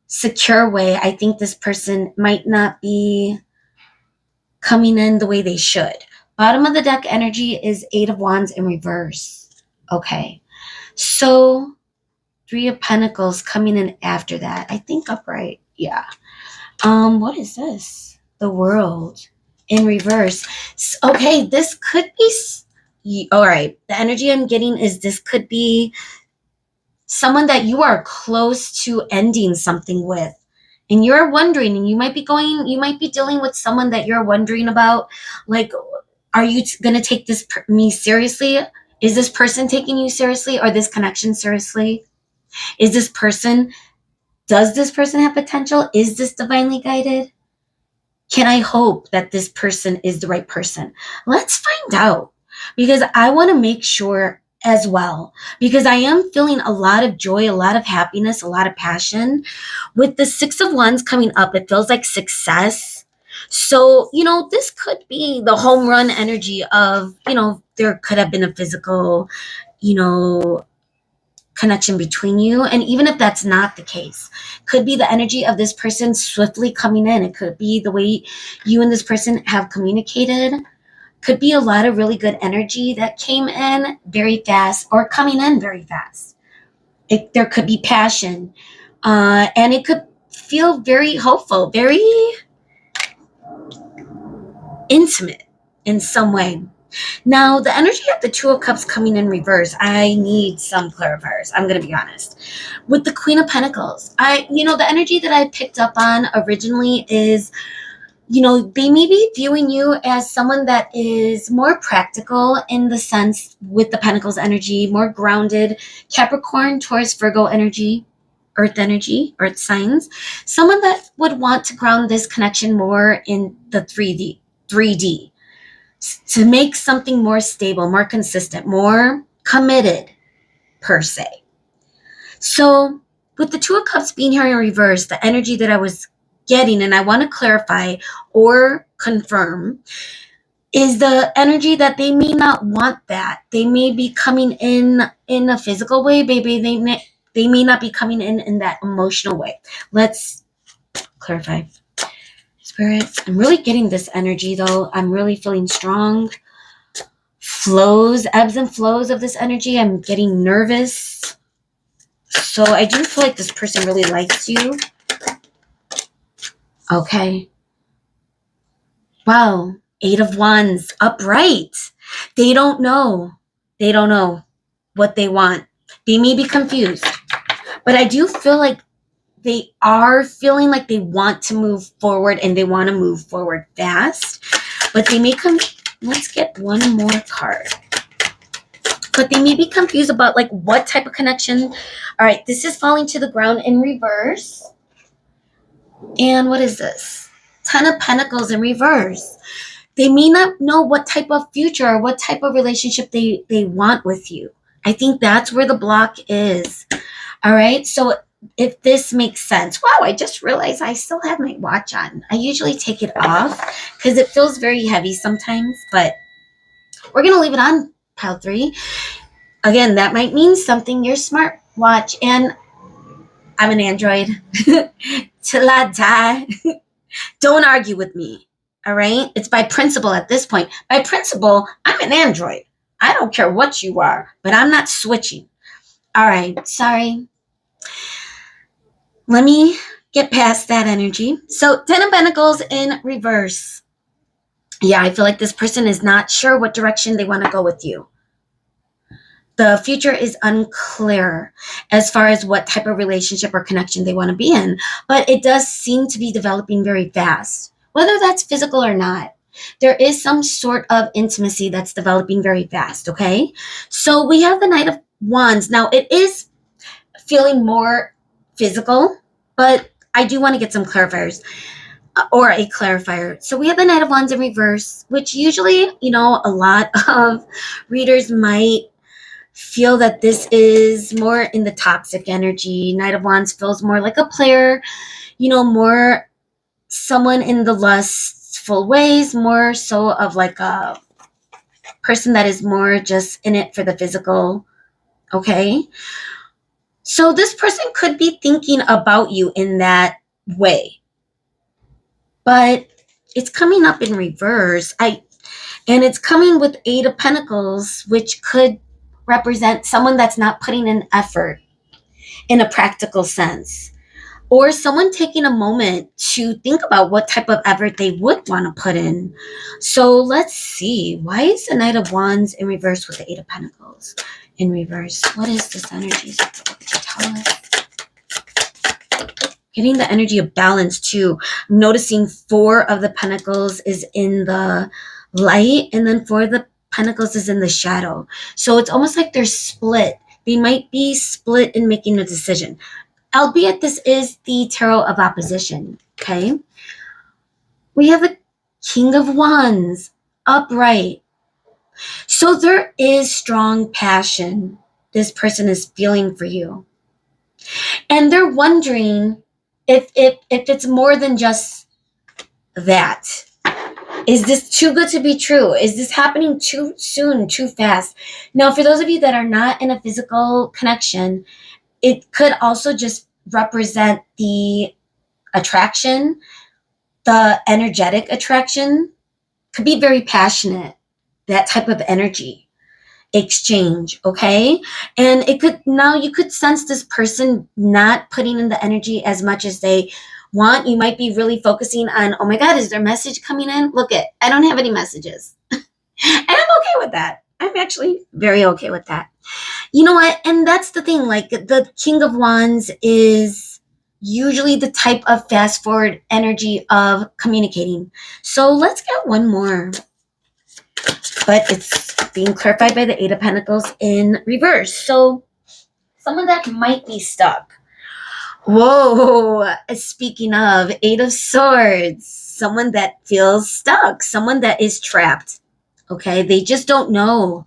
secure way, I think this person might not be coming in the way they should. Bottom of the deck energy is Eight of Wands in reverse. Okay. So Three of Pentacles coming in after that. I think upright. Yeah. What is this? The World in reverse. Okay, this could be, all right, the energy I'm getting is this could be someone that you are close to ending something with, and you're wondering, and you might be dealing with someone that you're wondering about, like, are you going to take me seriously? Is this person taking you seriously, or this connection seriously? Does this person have potential? Is this divinely guided? Can I hope that this person is the right person? Let's find out, because I want to make sure as well, because I am feeling a lot of joy, a lot of happiness, a lot of passion. With the Six of Wands coming up, it feels like success. So, you know, this could be the home run energy of, you know, there could have been a physical, you know, connection between you. And even if that's not the case, could be the energy of this person swiftly coming in. It could be the way you and this person have communicated. Could be a lot of really good energy that came in very fast, or coming in very fast. There could be passion, and it could feel very hopeful, very intimate in some way. Now, the energy of the Two of Cups coming in reverse, I need some clarifiers. I'm going to be honest. With the Queen of Pentacles, the energy that I picked up on originally is, they may be viewing you as someone that is more practical in the sense with the Pentacles energy, more grounded, Capricorn, Taurus, Virgo energy, Earth signs, someone that would want to ground this connection more in the 3D, to make something more stable, more consistent, more committed per se. So with the Two of Cups being here in reverse, the energy that I was getting, and I want to clarify or confirm, is the energy that they may not want that. They may be coming in a physical way, baby. They may not be coming in that emotional way. Let's clarify. Spirit, I'm really getting this energy though. I'm really feeling strong. Flows, ebbs and flows of this energy. I'm getting nervous. So I do feel like this person really likes you. Okay. Wow. 8 of Wands, upright. They don't know. They don't know what they want. They may be confused. But I do feel like they are feeling like they want to move forward, and they want to move forward fast. But they may come. Let's get one more card. But they may be confused about like what type of connection. All right, this is falling to the ground in reverse. And what is this? 10 of Pentacles in reverse. They may not know what type of future or what type of relationship they want with you. I think that's where the block is. All right, so if this makes sense. Wow, I just realized I still have my watch on. I usually take it off because it feels very heavy sometimes, but we're going to leave it on, pile 3. Again, that might mean something. Your smart watch, and I'm an Android. Till I die. Don't argue with me. All right? It's by principle at this point. By principle, I'm an Android. I don't care what you are, but I'm not switching. All right. Sorry. Let me get past that energy. So 10 of Pentacles in reverse. Yeah, I feel like this person is not sure what direction they want to go with you. The future is unclear as far as what type of relationship or connection they want to be in, but it does seem to be developing very fast, whether that's physical or not. There is some sort of intimacy that's developing very fast, okay? So we have the Knight of Wands. Now, it is feeling more physical, but I do want to get some clarifiers or a clarifier. So we have the Knight of Wands in reverse, which usually, a lot of readers might feel that this is more in the toxic energy. Knight of Wands feels more like a player, more someone in the lustful ways, more so of like a person that is more just in it for the physical. Okay. So this person could be thinking about you in that way, but it's coming up in reverse. And it's coming with 8 of Pentacles, which could represent someone that's not putting in effort in a practical sense, or someone taking a moment to think about what type of effort they would want to put in. So let's see. Why is the Knight of Wands in reverse with the 8 of Pentacles in reverse? What is this energy? What could you tell us? Getting the energy of balance too. I'm noticing 4 of the Pentacles is in the light, and then 4 of the Pentacles is in the shadow. So it's almost like they're split. They might be split in making a decision, albeit this is the Tarot of Opposition. Okay. We have the King of Wands upright. So there is strong passion this person is feeling for you, and they're wondering if it's more than just that. Is this too good to be true? Is this happening too soon, too fast? Now, for those of you that are not in a physical connection, it could also just represent the attraction, the energetic attraction. Could be very passionate, that type of energy exchange, okay? And you could sense this person not putting in the energy as much as they want. You might be really focusing on, oh my God, is there a message coming in? Look it, I don't have any messages. And I'm okay with that. I'm actually very okay with that. You know what? And that's the thing. Like the King of Wands is usually the type of fast forward energy of communicating. So let's get one more. But it's being clarified by the Eight of Pentacles in reverse. So someone that might be stuck. Whoa, speaking of Eight of Swords, someone that feels stuck, someone that is trapped. Okay, they just don't know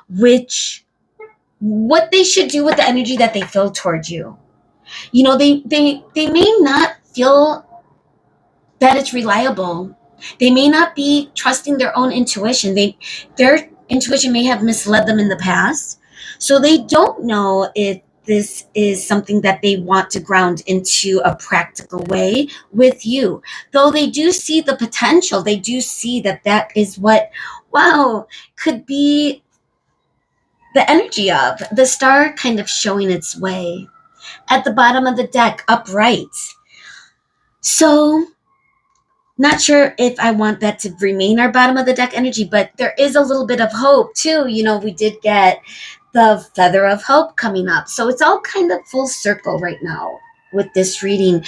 what they should do with the energy that they feel towards you. You know, they may not feel that it's reliable. They may not be trusting their own intuition. Their intuition may have misled them in the past. So they don't know if this is something that they want to ground into a practical way with you. Though they do see the potential, they do see that that is what, wow, could be the energy of the star kind of showing its way at the bottom of the deck, upright. So not sure if I want that to remain our bottom of the deck energy, but there is a little bit of hope too. You know, we did get the Feather of Hope coming up. So it's all kind of full circle right now with this reading.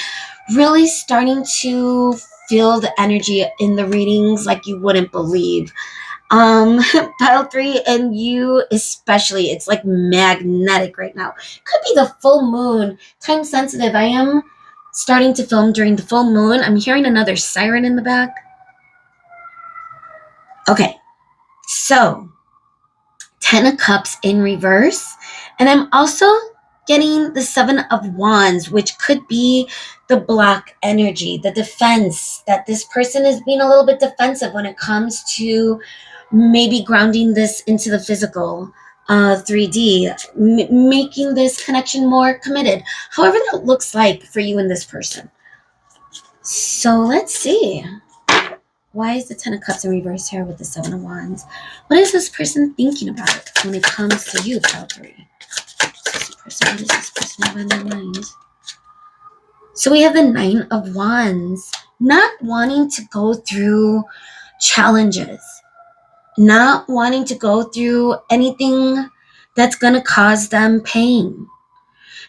Really starting to feel the energy in the readings like you wouldn't believe. Pile 3 and you especially, it's like magnetic right now. Could be the full moon. Time sensitive. I am starting to film during the full moon. I'm hearing another siren in the back. Okay, so 10 of Cups in reverse. And I'm also getting the Seven of Wands, which could be the block energy, the defense, that this person is being a little bit defensive when it comes to maybe grounding this into the physical 3D, making this connection more committed, however that looks like for you and this person. So let's see. Why is the Ten of Cups in reverse here with the Seven of Wands? What is this person thinking about when it comes to you, Pile 3? What does this person have on their mind? So we have the Nine of Wands. Not wanting to go through challenges. Not wanting to go through anything that's going to cause them pain.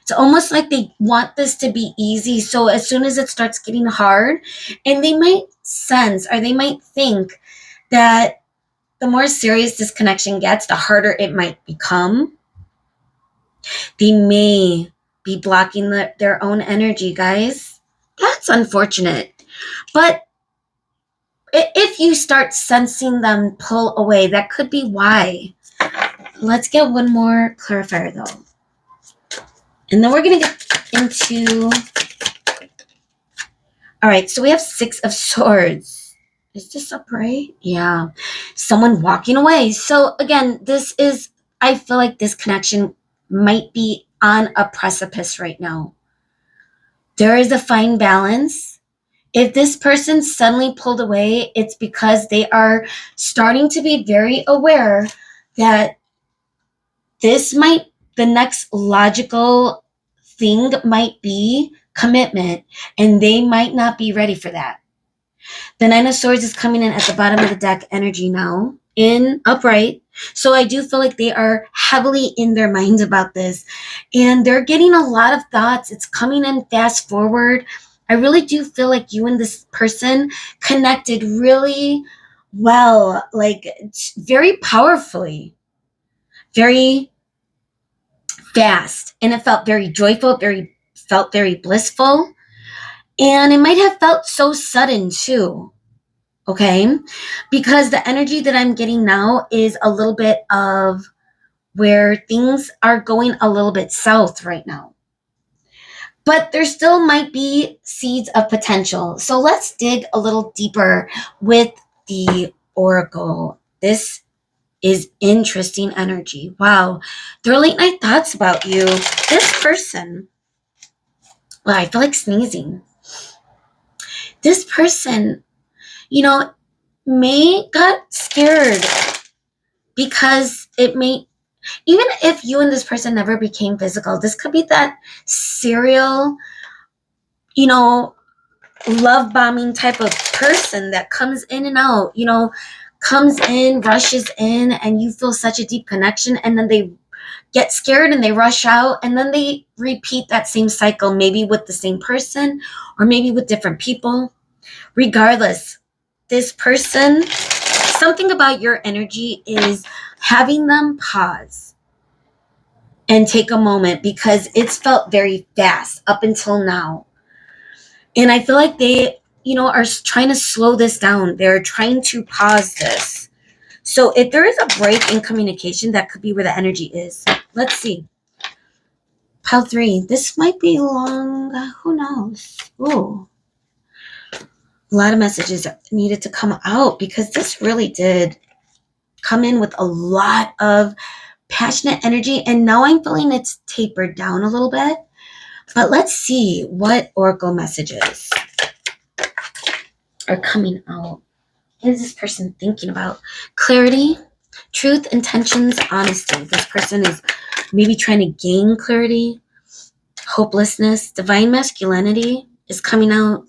It's almost like they want this to be easy. So as soon as it starts getting hard, and they might sense or they might think that the more serious this connection gets, the harder it might become. They may be blocking their own energy, guys. That's unfortunate. But if you start sensing them pull away, that could be why. Let's get one more clarifier, though. And then we're going to get into... All right, so we have Six of Swords. Is this upright? Yeah. Someone walking away. So again, this is... I feel like this connection might be on a precipice right now. There is a fine balance. If this person suddenly pulled away, it's because they are starting to be very aware that the next logical thing might be commitment, and they might not be ready for that. The Nine of Swords is coming in at the bottom of the deck energy now, in upright. So I do feel like they are heavily in their minds about this, and they're getting a lot of thoughts. It's coming in fast forward. I really do feel like you and this person connected really well, like very powerfully, very fast, and it felt very joyful, felt very blissful, and it might have felt so sudden too. Okay, because the energy that I'm getting now is a little bit of where things are going a little bit south right now. But there still might be seeds of potential. So let's dig a little deeper with the Oracle. This is interesting energy. Wow. There are late night thoughts about you. This person, well, I feel like sneezing. This person, may got scared because it may, even if you and this person never became physical, this could be that serial, love bombing type of person that comes in and out, comes in, rushes in, and you feel such a deep connection, and then they get scared and they rush out, and then they repeat that same cycle, maybe with the same person or maybe with different people. Regardless, this person, something about your energy is having them pause and take a moment, because it's felt very fast up until now. And I feel like they, are trying to slow this down. They're trying to pause this. So if there is a break in communication, that could be where the energy is. Let's see. Pile 3. This might be long. Who knows? Ooh. A lot of messages needed to come out, because this really did come in with a lot of passionate energy. And now I'm feeling it's tapered down a little bit. But let's see what oracle messages are coming out. What is this person thinking about? Clarity, truth, intentions, honesty. This person is maybe trying to gain clarity. Hopelessness, divine masculinity is coming out.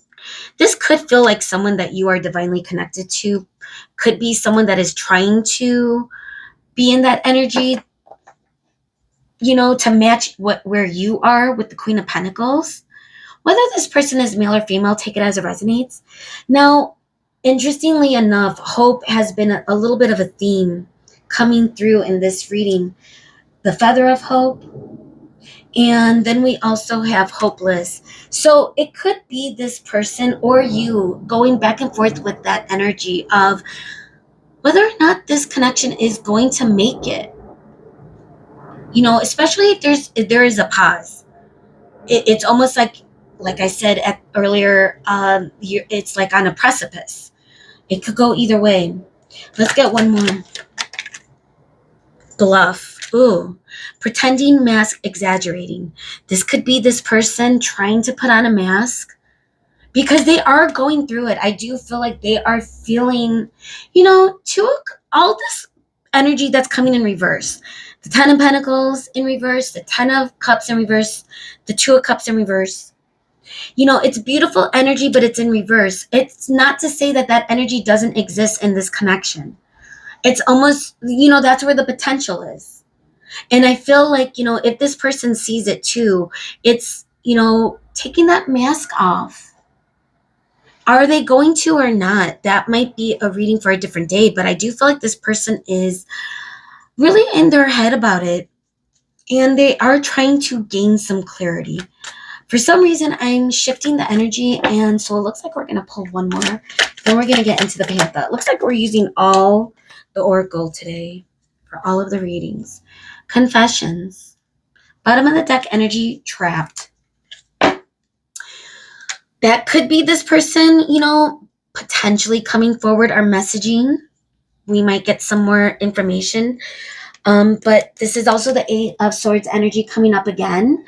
This could feel like someone that you are divinely connected to. Could be someone that is trying to be in that energy, to match where you are with the Queen of Pentacles. Whether this person is male or female, take it as it resonates. Now, interestingly enough, hope has been a little bit of a theme coming through in this reading. The feather of hope. And then we also have hopeless. So it could be this person or you going back and forth with that energy of whether or not this connection is going to make it. Especially if there is a pause. It's almost like I said earlier, it's like on a precipice. It could go either way. Let's get one more. Bluff. Ooh. Pretending, mask, exaggerating. This could be this person trying to put on a mask, because they are going through it. I do feel like they are feeling, all this energy that's coming in reverse. The 10 of Pentacles in reverse, the 10 of Cups in reverse, the 2 of Cups in reverse. It's beautiful energy, but it's in reverse. It's not to say that that energy doesn't exist in this connection. It's almost, that's where the potential is. And I feel like, if this person sees it too, it's, taking that mask off. Are they going to or not? That might be a reading for a different day, but I do feel like this person is really in their head about it, and they are trying to gain some clarity. For some reason, I'm shifting the energy, and so it looks like we're going to pull one more. Then we're going to get into the Pantha. It looks like we're using all the Oracle today for all of the readings. Confessions. Bottom of the deck energy, trapped. That could be this person, potentially coming forward or messaging. We might get some more information. But this is also the 8 of Swords energy coming up again,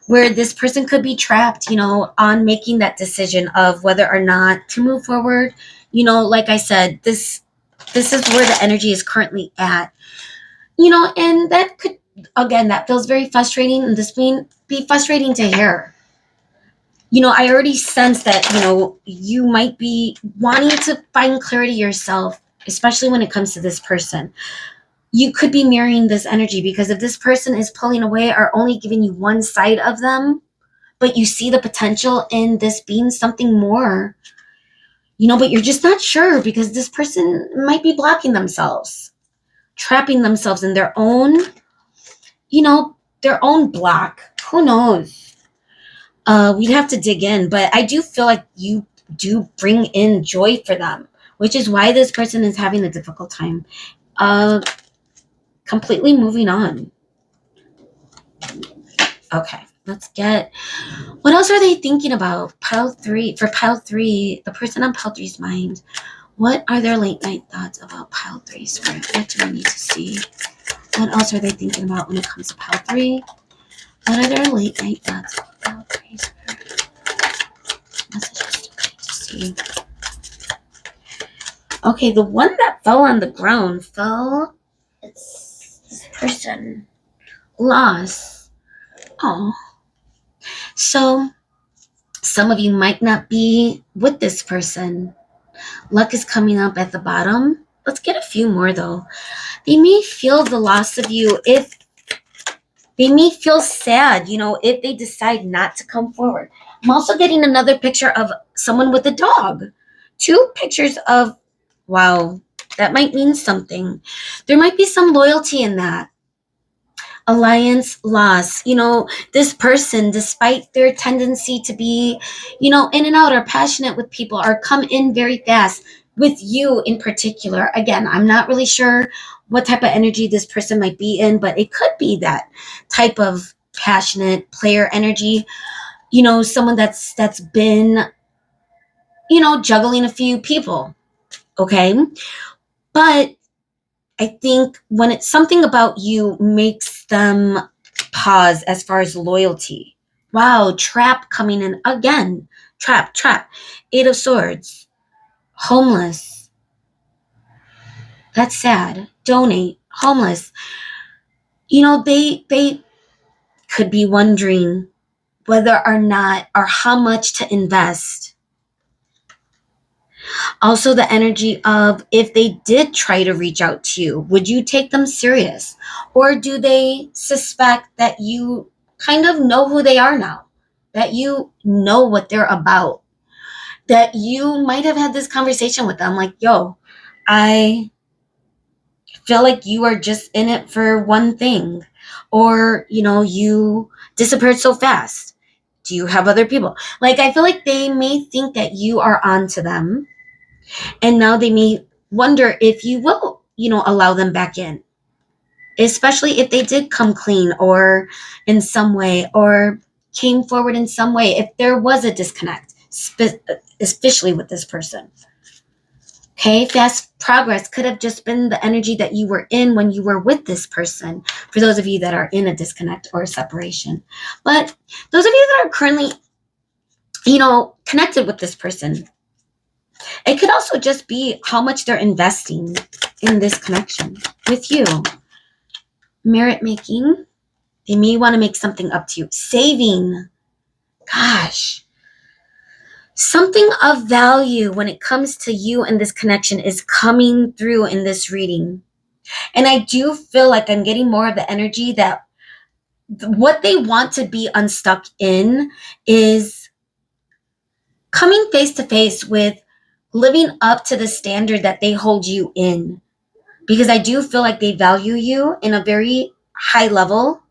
where this person could be trapped, on making that decision of whether or not to move forward. Like I said, this is where the energy is currently at. And that could, again, that feels very frustrating, and this may be frustrating to hear. I already sense that, you might be wanting to find clarity yourself, especially when it comes to this person. You could be mirroring this energy, because if this person is pulling away or only giving you one side of them, but you see the potential in this being something more, but you're just not sure, because this person might be blocking themselves, trapping themselves in their own, their own block. Who knows? We'd have to dig in, but I do feel like you do bring in joy for them, which is why this person is having a difficult time completely moving on. Okay, let's get, what else are they thinking about? Pile 3, for Pile 3, the person on Pile 3's mind. What are their late night thoughts about Pile 3, Spirit? What do we need to see? What else are they thinking about when it comes to Pile 3? What are their late night thoughts about Pile 3, Spirit? Messages do we need to see? Okay, the one that fell on the ground it's this person. Loss. Oh. So Some of you might not be with this person. Luck is coming up at the bottom. Let's get a few more though. They may feel the loss of you if they may feel sad, if they decide not to come forward. I'm also getting another picture of someone with a dog. Two pictures of, wow, that might mean something. There might be some loyalty in that. Alliance loss. This person, despite their tendency to be, in and out or passionate with people or come in very fast with you in particular. Again, I'm not really sure what type of energy this person might be in, but it could be that type of passionate player energy. Someone that's been, juggling a few people. Okay. But I think when it's something about you makes them pause as far as loyalty. Wow, trap coming in again. Trap. Eight of Swords. Homeless. That's sad. Donate. Homeless. They could be wondering whether or not or how much to invest. Also, the energy of if they did try to reach out to you, would you take them serious? Or do they suspect that you kind of know who they are now? That you know what they're about? That you might have had this conversation with them like, yo, I feel like you are just in it for one thing. Or, you disappeared so fast. Do you have other people? Like, I feel like they may think that you are onto them. And now they may wonder if you will, allow them back in, especially if they did come clean or in some way or came forward in some way, if there was a disconnect, especially with this person. Okay, fast progress could have just been the energy that you were in when you were with this person, for those of you that are in a disconnect or a separation. But those of you that are currently, connected with this person, it could also just be how much they're investing in this connection with you. Merit making. They may want to make something up to you. Saving. Gosh. Something of value when it comes to you and this connection is coming through in this reading. And I do feel like I'm getting more of the energy that what they want to be unstuck in is coming face to face with living up to the standard that they hold you in. Because I do feel like they value you in a very high level.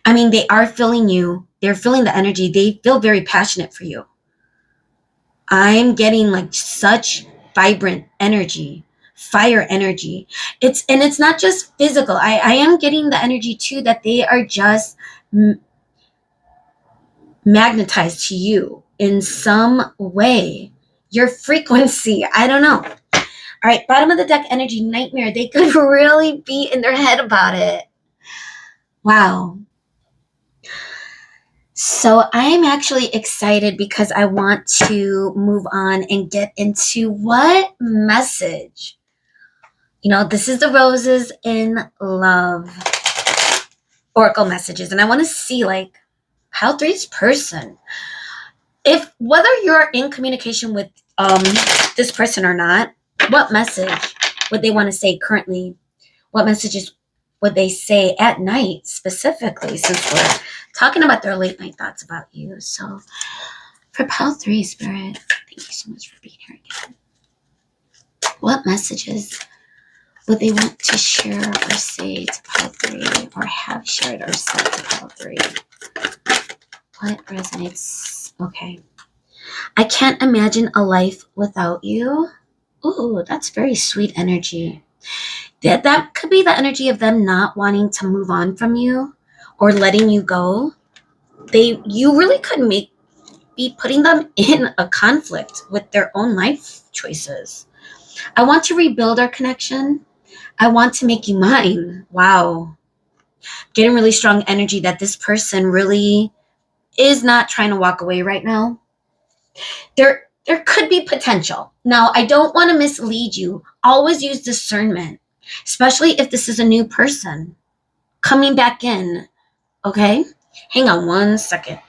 I mean, they are feeling you. They're feeling the energy. They feel very passionate for you. I'm getting like such vibrant energy, fire energy. It's not just physical. I am getting the energy too that they are just magnetized to you in some way. Your frequency, I don't know. All right, bottom of the deck energy, nightmare. They could really be in their head about it. Wow. So I'm actually excited because I want to move on and get into what message. This is the Roses in Love Oracle messages. And I want to see like Pile 3's person. If whether you're in communication with this person or not, what message would they want to say currently? What messages would they say at night specifically, since we're talking about their late night thoughts about you? So for Pile 3 Spirit, thank you so much for being here again. What messages would they want to share or say to Pile 3, or have shared or said to Pile 3? What resonates? Okay. I can't imagine a life without you. Ooh, that's very sweet energy. That could be the energy of them not wanting to move on from you or letting you go. You really could be putting them in a conflict with their own life choices. I want to rebuild our connection. I want to make you mine. Wow. Getting really strong energy that this person really is not trying to walk away right now. There could be potential. Now, I don't want to mislead you. Always use discernment, especially if this is a new person coming back in. Okay? Hang on one second.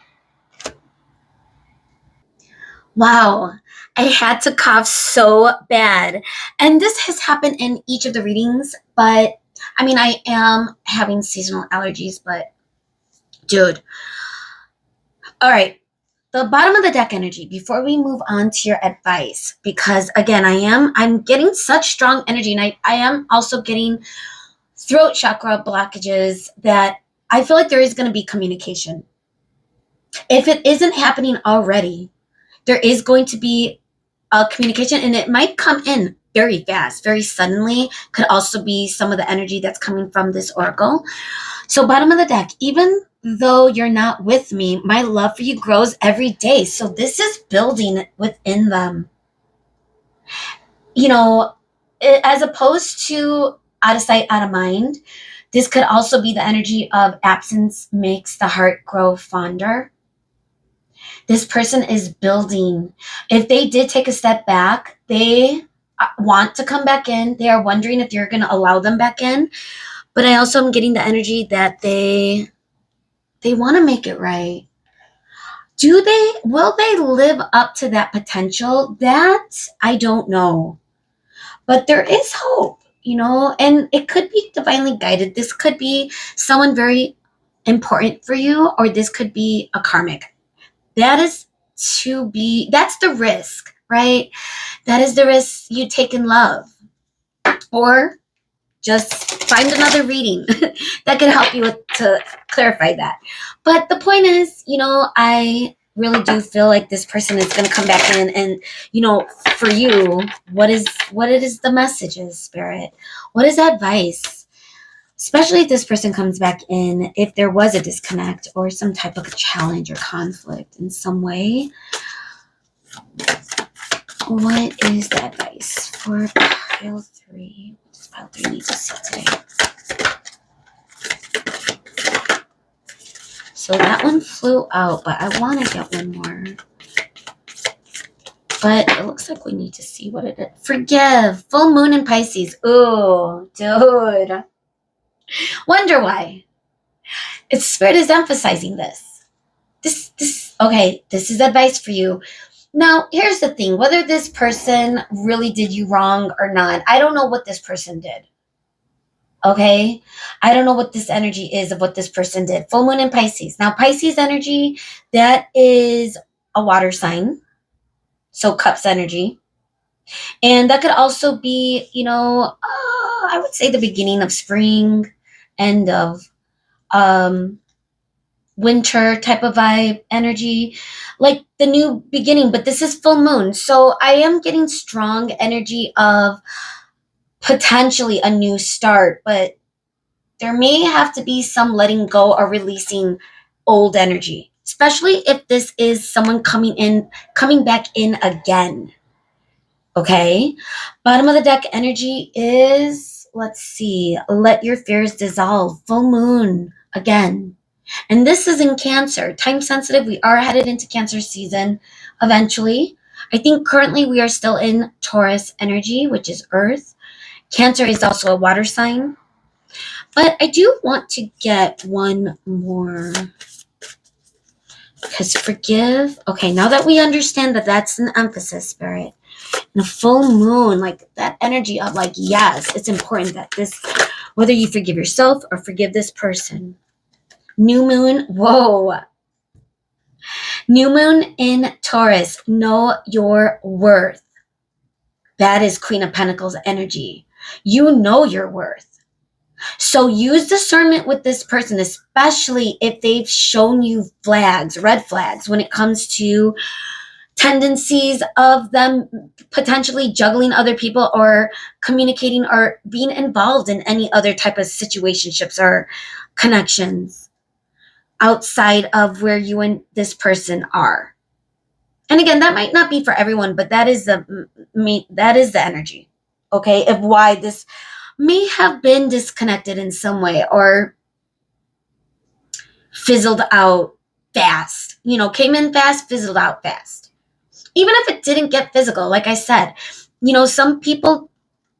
Wow. I had to cough so bad. And this has happened in each of the readings, but I mean, I am having seasonal allergies, but dude. All right. The bottom of the deck energy before we move on to your advice, because again, I'm getting such strong energy, and I am also getting throat chakra blockages that I feel like there is going to be communication. If it isn't happening already, there is going to be a communication, and it might come in very fast, very suddenly. Could also be some of the energy that's coming from this oracle. So, bottom of the deck, even though you're not with me, my love for you grows every day. So, this is building within them. You know, as opposed to out of sight, out of mind, this could also be the energy of absence makes the heart grow fonder. This person is building. If they did take a step back, they want to come back in. They are wondering if you're going to allow them back in. But I also am getting the energy that they want to make it right. Will they live up to that potential? That I don't know. But there is hope, and it could be divinely guided. This could be someone very important for you, or this could be a karmic. That's the risk, right? That is the risk you take in love. Or just find another reading that can help you to clarify that. But the point is, I really do feel like this person is going to come back in, and for you, what it is the messages, spirit? What is advice? Especially if this person comes back in, if there was a disconnect or some type of a challenge or conflict in some way. What is the advice for pile 3? What does pile 3 need to see today? So that one flew out, but I want to get one more. But it looks like we need to see what it is. Forgive. Full moon in Pisces. Ooh, dude. Wonder why. Its spirit is emphasizing this. Okay, this is advice for you. Now, here's the thing. Whether this person really did you wrong or not, I don't know what this person did. Okay? I don't know what this energy is of what this person did. Full moon in Pisces. Now, Pisces energy, that is a water sign. So cups energy. And that could also be, I would say the beginning of spring, end of winter type of vibe energy, like the new beginning. But this is full moon. So I am getting strong energy of potentially a new start, but there may have to be some letting go or releasing old energy, especially if this is someone coming back in again. Okay. Bottom of the deck energy is, let's see, let your fears dissolve. Full moon again. And this is in Cancer. Time sensitive. We are headed into Cancer season eventually. I think currently we are still in Taurus energy, which is Earth. Cancer is also a water sign. But I do want to get one more. Because forgive. Okay, now that we understand that that's an emphasis, spirit. And a full moon, like that energy of like, yes, it's important that whether you forgive yourself or forgive this person. New moon, whoa. New moon in Taurus, know your worth. That is Queen of Pentacles energy. You know your worth. So use discernment with this person, especially if they've shown you red flags, when it comes to tendencies of them potentially juggling other people or communicating or being involved in any other type of situationships or connections outside of where you and this person are. And again, that might not be for everyone, but that is the energy, okay, of why this may have been disconnected in some way or fizzled out fast. Came in fast, fizzled out fast. Even if it didn't get physical, like I said, some people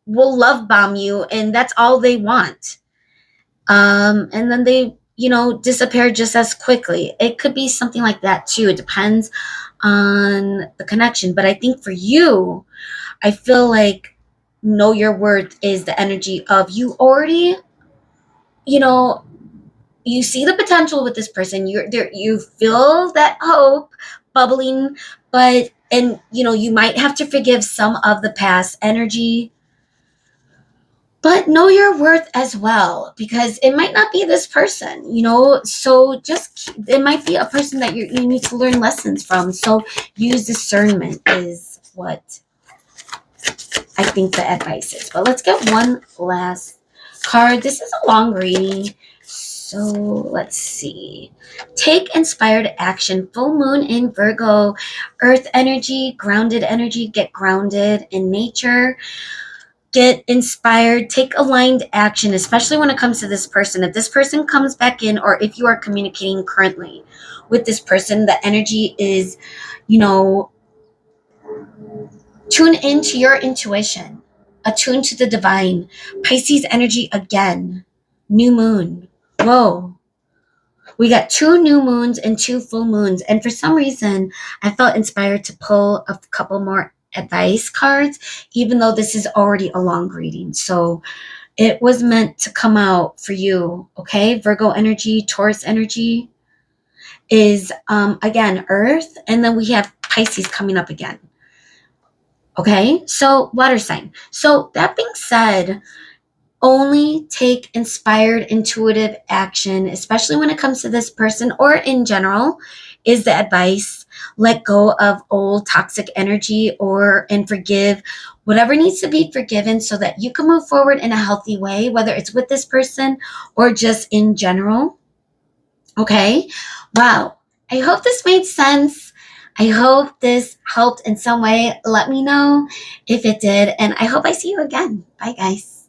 will love bomb you and that's all they want. And then they, disappear just as quickly. It could be something like that too. It depends on the connection. But I think for you, I feel like know your worth is the energy of you already, you know, you see the potential with this person. You're there, you feel that hope bubbling, but and you might have to forgive some of the past energy, but know your worth as well, because it might not be this person, so just it might be a person that you need to learn lessons from. So use discernment is what I think the advice is. But let's get one last card. This is a long reading, so let's see. Take inspired action. Full moon in Virgo. Earth energy, grounded energy. Get grounded in nature. Get inspired. Take aligned action, especially when it comes to this person. If this person comes back in, or if you are communicating currently with this person, the energy is, tune into your intuition, attune to the divine. Pisces energy again. New moon. Whoa. We got 2 new moons and 2 full moons. And for some reason, I felt inspired to pull a couple more advice cards, even though this is already a long reading. So it was meant to come out for you. Okay. Virgo energy, Taurus energy is, again, Earth. And then we have Pisces coming up again. Okay, so water sign. So that being said, only take inspired, intuitive action, especially when it comes to this person or in general, is the advice. Let go of old toxic energy and forgive whatever needs to be forgiven so that you can move forward in a healthy way, whether it's with this person or just in general. Okay. Wow. I hope this made sense. I hope this helped in some way. Let me know if it did. And I hope I see you again. Bye, guys.